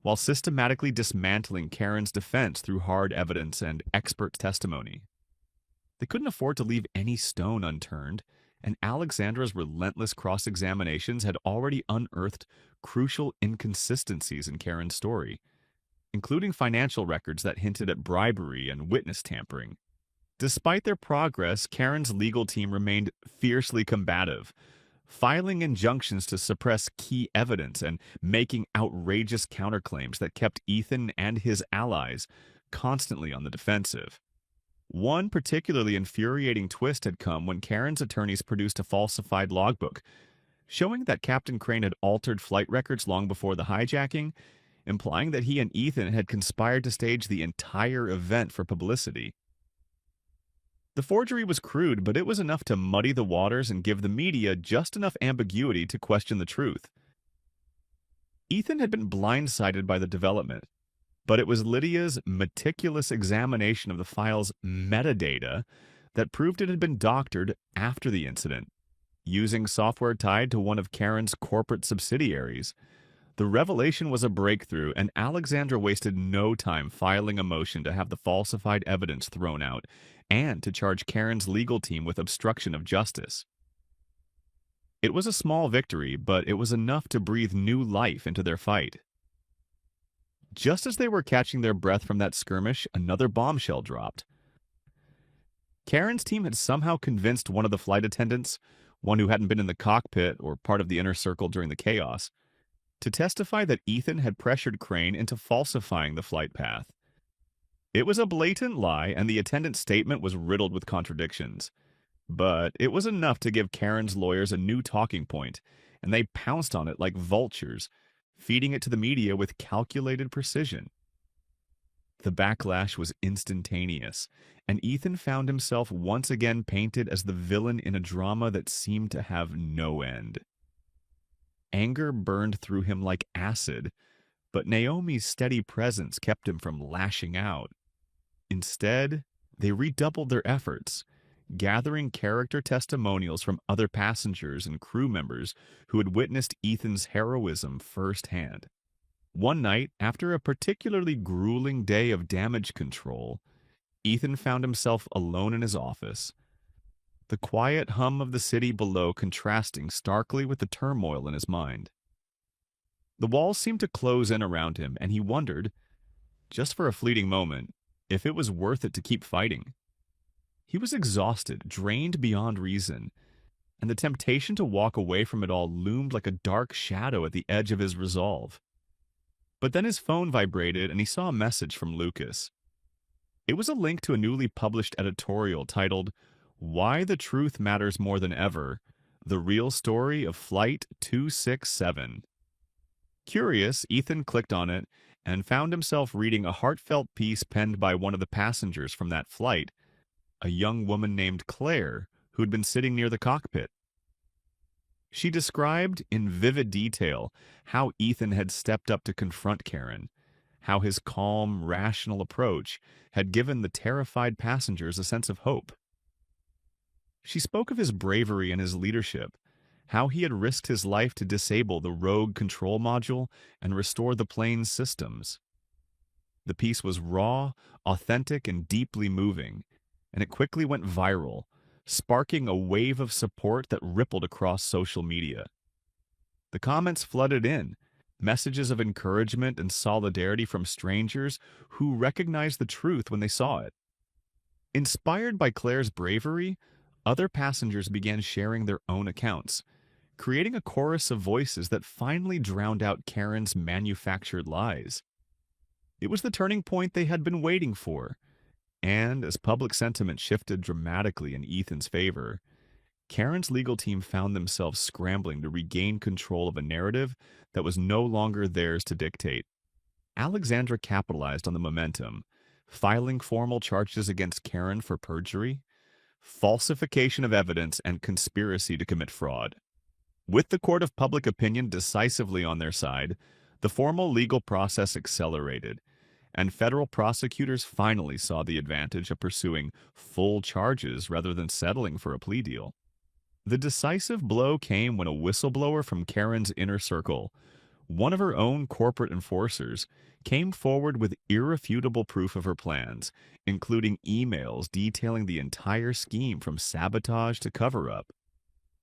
while systematically dismantling Karen's defense through hard evidence and expert testimony. They couldn't afford to leave any stone unturned, and Alexandra's relentless cross-examinations had already unearthed crucial inconsistencies in Karen's story, including financial records that hinted at bribery and witness tampering. Despite their progress, Karen's legal team remained fiercely combative, filing injunctions to suppress key evidence and making outrageous counterclaims that kept Ethan and his allies constantly on the defensive. One particularly infuriating twist had come when Karen's attorneys produced a falsified logbook, showing that Captain Crane had altered flight records long before the hijacking, implying that he and Ethan had conspired to stage the entire event for publicity. The forgery was crude, but it was enough to muddy the waters and give the media just enough ambiguity to question the truth. Ethan had been blindsided by the development, but it was Lydia's meticulous examination of the file's metadata that proved it had been doctored after the incident, using software tied to one of Karen's corporate subsidiaries. The revelation was a breakthrough, and Alexandra wasted no time filing a motion to have the falsified evidence thrown out and to charge Karen's legal team with obstruction of justice. It was a small victory, but it was enough to breathe new life into their fight. Just as they were catching their breath from that skirmish, another bombshell dropped. Karen's team had somehow convinced one of the flight attendants, one who hadn't been in the cockpit or part of the inner circle during the chaos, to testify that Ethan had pressured Crane into falsifying the flight path. It was a blatant lie, and the attendant's statement was riddled with contradictions. But it was enough to give Karen's lawyers a new talking point, and they pounced on it like vultures, feeding it to the media with calculated precision. The backlash was instantaneous, and Ethan found himself once again painted as the villain in a drama that seemed to have no end. Anger burned through him like acid, but Naomi's steady presence kept him from lashing out. Instead, they redoubled their efforts, gathering character testimonials from other passengers and crew members who had witnessed Ethan's heroism firsthand. One night, after a particularly grueling day of damage control, Ethan found himself alone in his office, the quiet hum of the city below contrasting starkly with the turmoil in his mind. The walls seemed to close in around him, and he wondered, just for a fleeting moment, if it was worth it to keep fighting. He was exhausted, drained beyond reason, and the temptation to walk away from it all loomed like a dark shadow at the edge of his resolve. But then his phone vibrated and he saw a message from Lucas. It was a link to a newly published editorial titled, "Why the Truth Matters More Than Ever, The Real Story of Flight 267. Curious, Ethan clicked on it and found himself reading a heartfelt piece penned by one of the passengers from that flight, a young woman named Claire, who had been sitting near the cockpit. She described in vivid detail how Ethan had stepped up to confront Karen, how his calm, rational approach had given the terrified passengers a sense of hope. She spoke of his bravery and his leadership, how he had risked his life to disable the rogue control module and restore the plane's systems. The piece was raw, authentic, and deeply moving, and it quickly went viral, sparking a wave of support that rippled across social media. The comments flooded in, messages of encouragement and solidarity from strangers who recognized the truth when they saw it. Inspired by Claire's bravery, other passengers began sharing their own accounts, creating a chorus of voices that finally drowned out Karen's manufactured lies. It was the turning point they had been waiting for, and as public sentiment shifted dramatically in Ethan's favor, Karen's legal team found themselves scrambling to regain control of a narrative that was no longer theirs to dictate. Alexandra capitalized on the momentum, filing formal charges against Karen for perjury, falsification of evidence, and conspiracy to commit fraud. With the court of public opinion decisively on their side, the formal legal process accelerated, and federal prosecutors finally saw the advantage of pursuing full charges rather than settling for a plea deal. The decisive blow came when a whistleblower from Karen's inner circle, one of her own corporate enforcers, came forward with irrefutable proof of her plans, including emails detailing the entire scheme from sabotage to cover-up.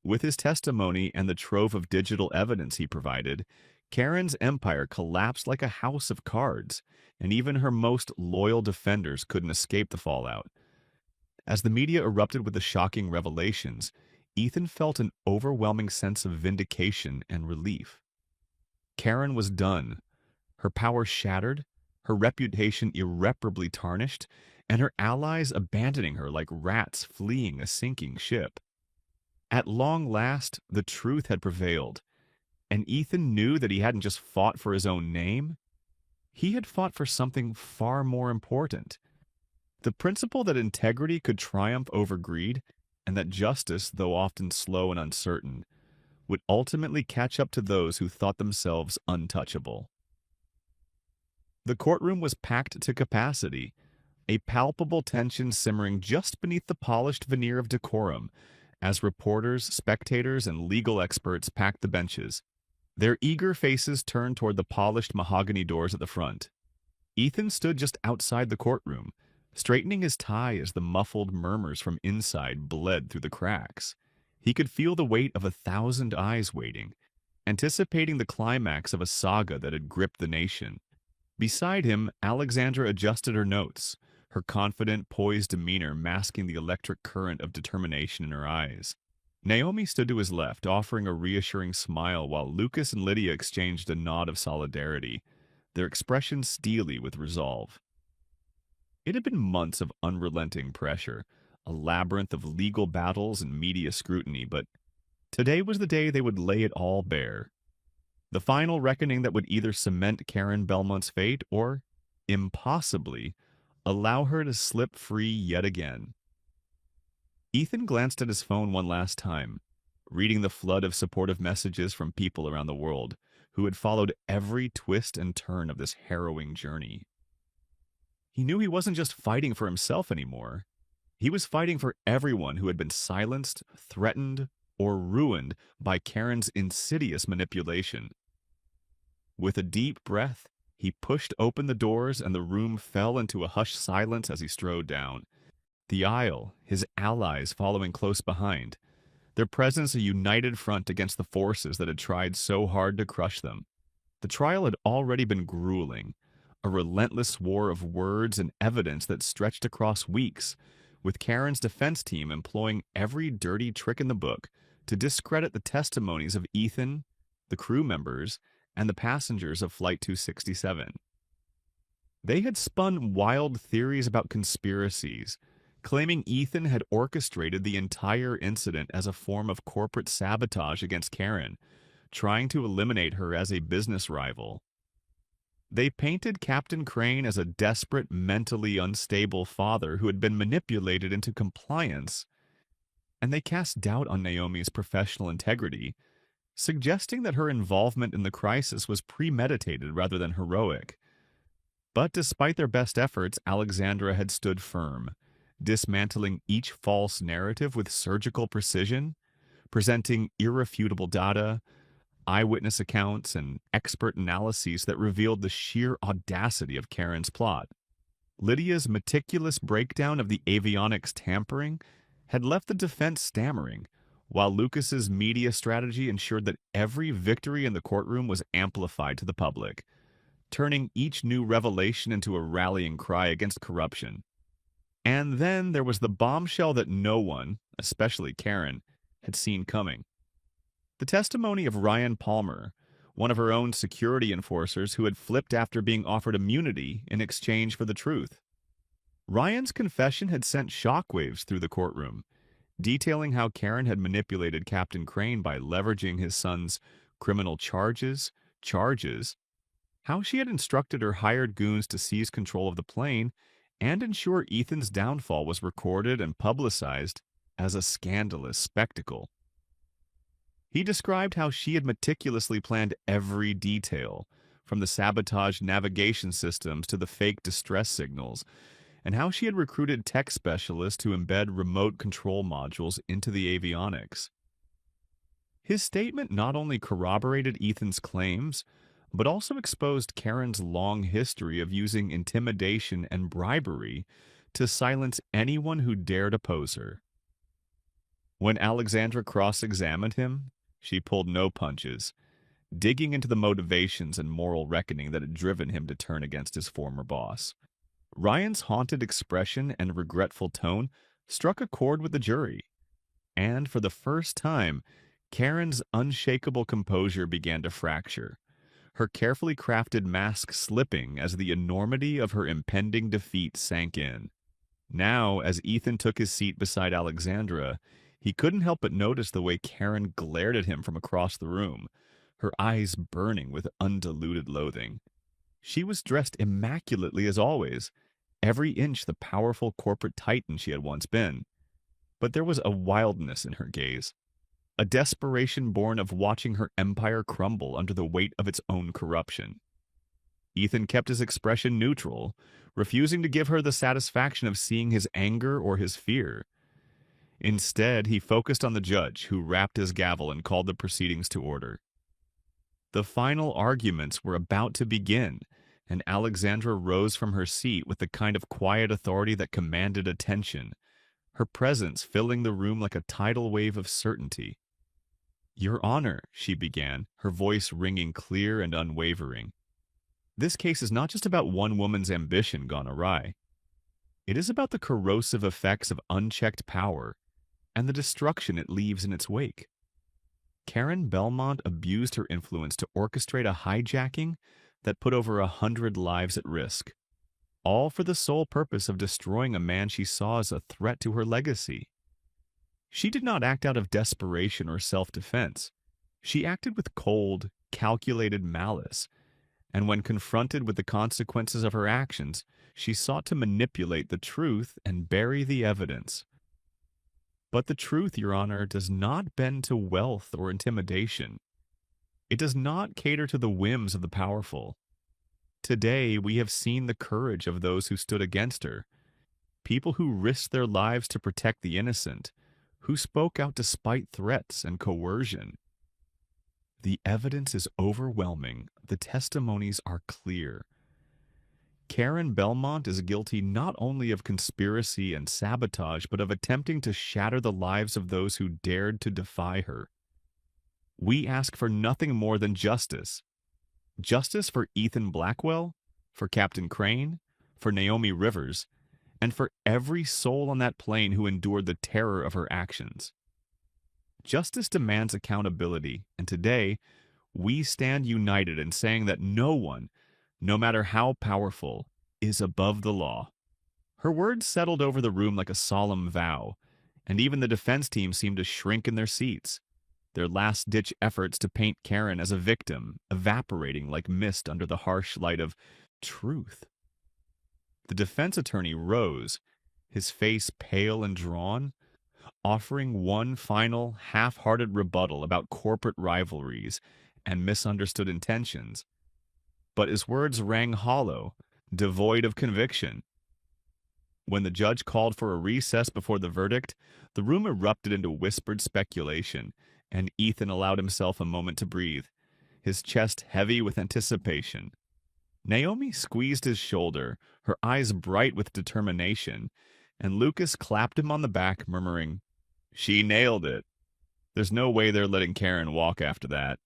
With his testimony and the trove of digital evidence he provided, Karen's empire collapsed like a house of cards, and even her most loyal defenders couldn't escape the fallout. As the media erupted with the shocking revelations, Ethan felt an overwhelming sense of vindication and relief. Karen was done, her power shattered, her reputation irreparably tarnished, and her allies abandoning her like rats fleeing a sinking ship. At long last, the truth had prevailed, and Ethan knew that he hadn't just fought for his own name. He had fought for something far more important. The principle that integrity could triumph over greed, and that justice, though often slow and uncertain, would ultimately catch up to those who thought themselves untouchable. The courtroom was packed to capacity, a palpable tension simmering just beneath the polished veneer of decorum, as reporters, spectators, and legal experts packed the benches, their eager faces turned toward the polished mahogany doors at the front. Ethan stood just outside the courtroom, straightening his tie as the muffled murmurs from inside bled through the cracks. He could feel the weight of 1,000 eyes waiting, anticipating the climax of a saga that had gripped the nation. Beside him, Alexandra adjusted her notes, her confident, poised demeanor masking the electric current of determination in her eyes. Naomi stood to his left, offering a reassuring smile while Lucas and Lydia exchanged a nod of solidarity, their expressions steely with resolve. It had been months of unrelenting pressure, a labyrinth of legal battles and media scrutiny, but today was the day they would lay it all bare. The final reckoning that would either cement Karen Belmont's fate or impossibly, allow her to slip free yet again. Ethan glanced at his phone one last time, reading the flood of supportive messages from people around the world who had followed every twist and turn of this harrowing journey. He knew he wasn't just fighting for himself anymore. He was fighting for everyone who had been silenced, threatened, or ruined by Karen's insidious manipulation. With a deep breath, he pushed open the doors and the room fell into a hushed silence as he strode down. The aisle, his allies following close behind, their presence a united front against the forces that had tried so hard to crush them. The trial had already been grueling, a relentless war of words and evidence that stretched across weeks, with Karen's defense team employing every dirty trick in the book to discredit the testimonies of Ethan, the crew members, and the passengers of Flight 267. They had spun wild theories about conspiracies, claiming Ethan had orchestrated the entire incident as a form of corporate sabotage against Karen, trying to eliminate her as a business rival. They painted Captain Crane as a desperate, mentally unstable father who had been manipulated into compliance, and they cast doubt on Naomi's professional integrity, suggesting that her involvement in the crisis was premeditated rather than heroic. But despite their best efforts, Alexandra had stood firm, dismantling each false narrative with surgical precision, presenting irrefutable data, eyewitness accounts, and expert analyses that revealed the sheer audacity of Karen's plot. Lydia's meticulous breakdown of the avionics tampering had left the defense stammering, while Lucas's media strategy ensured that every victory in the courtroom was amplified to the public, turning each new revelation into a rallying cry against corruption. And then there was the bombshell that no one, especially Karen, had seen coming. The testimony of Ryan Palmer, one of her own security enforcers who had flipped after being offered immunity in exchange for the truth. Ryan's confession had sent shockwaves through the courtroom, detailing how Karen had manipulated Captain Crane by leveraging his son's criminal charges, how she had instructed her hired goons to seize control of the plane and ensure Ethan's downfall was recorded and publicized as a scandalous spectacle. He described how she had meticulously planned every detail, from the sabotage navigation systems to the fake distress signals, and how she had recruited tech specialists to embed remote control modules into the avionics. His statement not only corroborated Ethan's claims, but also exposed Karen's long history of using intimidation and bribery to silence anyone who dared oppose her. When Alexandra cross-examined him, she pulled no punches, digging into the motivations and moral reckoning that had driven him to turn against his former boss. Ryan's haunted expression and regretful tone struck a chord with the jury, and for the first time, Karen's unshakable composure began to fracture, her carefully crafted mask slipping as the enormity of her impending defeat sank in. Now, as Ethan took his seat beside Alexandra, he couldn't help but notice the way Karen glared at him from across the room, her eyes burning with undiluted loathing. She was dressed immaculately as always, every inch the powerful corporate titan she had once been. But there was a wildness in her gaze, a desperation born of watching her empire crumble under the weight of its own corruption. Ethan kept his expression neutral, refusing to give her the satisfaction of seeing his anger or his fear. Instead, he focused on the judge, who rapped his gavel and called the proceedings to order. The final arguments were about to begin, and Alexandra rose from her seat with the kind of quiet authority that commanded attention, her presence filling the room like a tidal wave of certainty. "Your Honor," she began, her voice ringing clear and unwavering. "This case is not just about one woman's ambition gone awry. It is about the corrosive effects of unchecked power and the destruction it leaves in its wake. Karen Belmont abused her influence to orchestrate a hijacking that put over 100 lives at risk, all for the sole purpose of destroying a man she saw as a threat to her legacy. She did not act out of desperation or self-defense. She acted with cold, calculated malice, And when confronted with the consequences of her actions, she sought to manipulate the truth and bury the evidence. But the truth, Your Honor, does not bend to wealth or intimidation. It does not cater to the whims of the powerful. Today, we have seen the courage of those who stood against her, people who risked their lives to protect the innocent, who spoke out despite threats and coercion. The evidence is overwhelming. The testimonies are clear. Karen Belmont is guilty not only of conspiracy and sabotage, but of attempting to shatter the lives of those who dared to defy her. We ask for nothing more than justice. Justice for Ethan Blackwell, for Captain Crane, for Naomi Rivers, and for every soul on that plane who endured the terror of her actions. Justice demands accountability, and today, we stand united in saying that no one, no matter how powerful, is above the law. Her words settled over the room like a solemn vow, and even the defense team seemed to shrink in their seats, their last-ditch efforts to paint Karen as a victim evaporating like mist under the harsh light of truth. The defense attorney rose, his face pale and drawn, offering one final, half-hearted rebuttal about corporate rivalries and misunderstood intentions. But his words rang hollow, devoid of conviction. When the judge called for a recess before the verdict, the room erupted into whispered speculation, and Ethan allowed himself a moment to breathe, his chest heavy with anticipation. Naomi squeezed his shoulder, her eyes bright with determination, and Lucas clapped him on the back, murmuring, "She nailed it. There's no way they're letting Karen walk after that."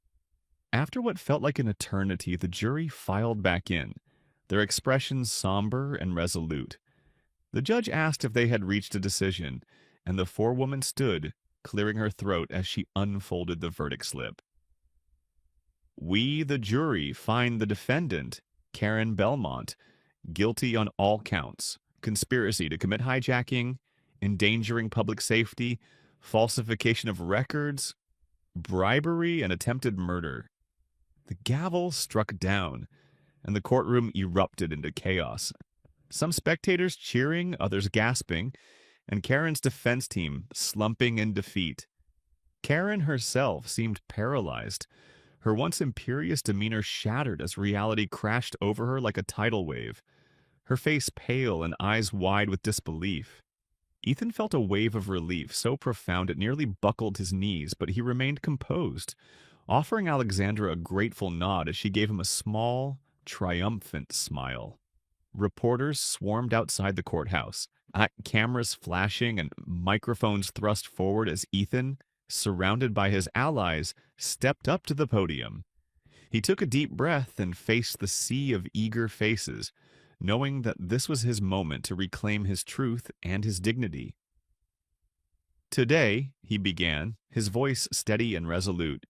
After what felt like an eternity, the jury filed back in, their expressions somber and resolute. The judge asked if they had reached a decision, and the forewoman stood, clearing her throat as she unfolded the verdict slip. "We, the jury, find the defendant, Karen Belmont, guilty on all counts: conspiracy to commit hijacking, endangering public safety, falsification of records, bribery, and attempted murder." The gavel struck down, and the courtroom erupted into chaos. Some spectators cheering, others gasping, and Karen's defense team slumping in defeat. Karen herself seemed paralyzed, her once imperious demeanor shattered as reality crashed over her like a tidal wave, her face pale and eyes wide with disbelief. Ethan felt a wave of relief so profound it nearly buckled his knees, but he remained composed, offering Alexandra a grateful nod as she gave him a small, triumphant smile. Reporters swarmed outside the courthouse, cameras flashing and microphones thrust forward as Ethan, surrounded by his allies, stepped up to the podium. He took a deep breath and faced the sea of eager faces, knowing that this was his moment to reclaim his truth and his dignity. "Today," he began, his voice steady and resolute,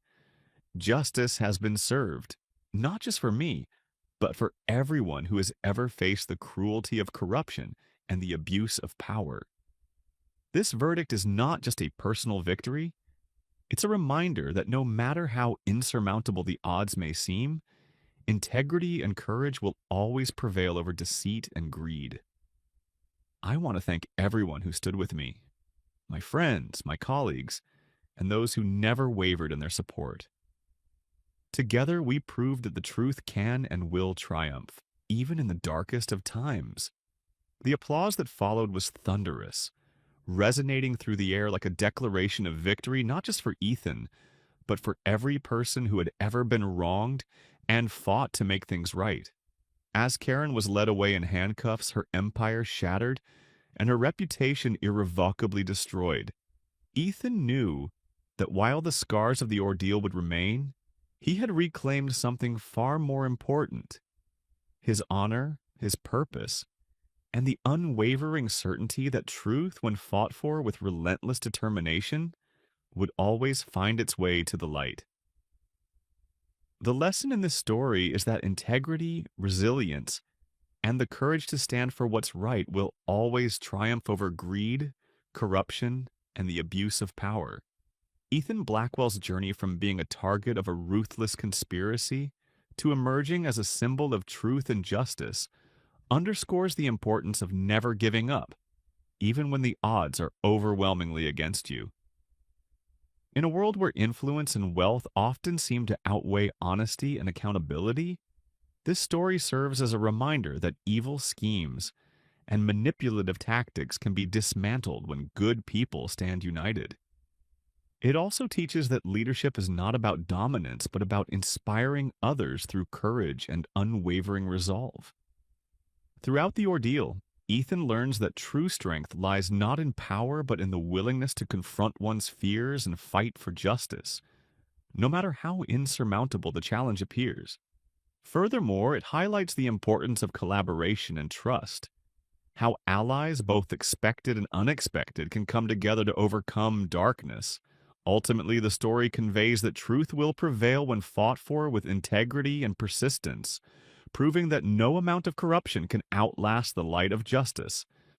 "justice has been served, not just for me, but for everyone who has ever faced the cruelty of corruption and the abuse of power. This verdict is not just a personal victory, it's a reminder that no matter how insurmountable the odds may seem, integrity and courage will always prevail over deceit and greed. I want to thank everyone who stood with me, my friends, my colleagues, and those who never wavered in their support. Together, we proved that the truth can and will triumph, even in the darkest of times." The applause that followed was thunderous, resonating through the air like a declaration of victory not just for Ethan, but for every person who had ever been wronged and fought to make things right. As Karen was led away in handcuffs, her empire shattered and her reputation irrevocably destroyed. Ethan knew that while the scars of the ordeal would remain, he had reclaimed something far more important: his honor, his purpose, and the unwavering certainty that truth, when fought for with relentless determination, would always find its way to the light. The lesson in this story is that integrity, resilience, and the courage to stand for what's right will always triumph over greed, corruption, and the abuse of power. Ethan Blackwell's journey from being a target of a ruthless conspiracy to emerging as a symbol of truth and justice, underscores the importance of never giving up, even when the odds are overwhelmingly against you. In a world where influence and wealth often seem to outweigh honesty and accountability, this story serves as a reminder that evil schemes and manipulative tactics can be dismantled when good people stand united. It also teaches that leadership is not about dominance, but about inspiring others through courage and unwavering resolve. Throughout the ordeal, Ethan learns that true strength lies not in power, but in the willingness to confront one's fears and fight for justice, no matter how insurmountable the challenge appears. Furthermore, it highlights the importance of collaboration and trust, how allies, both expected and unexpected, can come together to overcome darkness. Ultimately, the story conveys that truth will prevail when fought for with integrity and persistence, proving that no amount of corruption can outlast the light of justice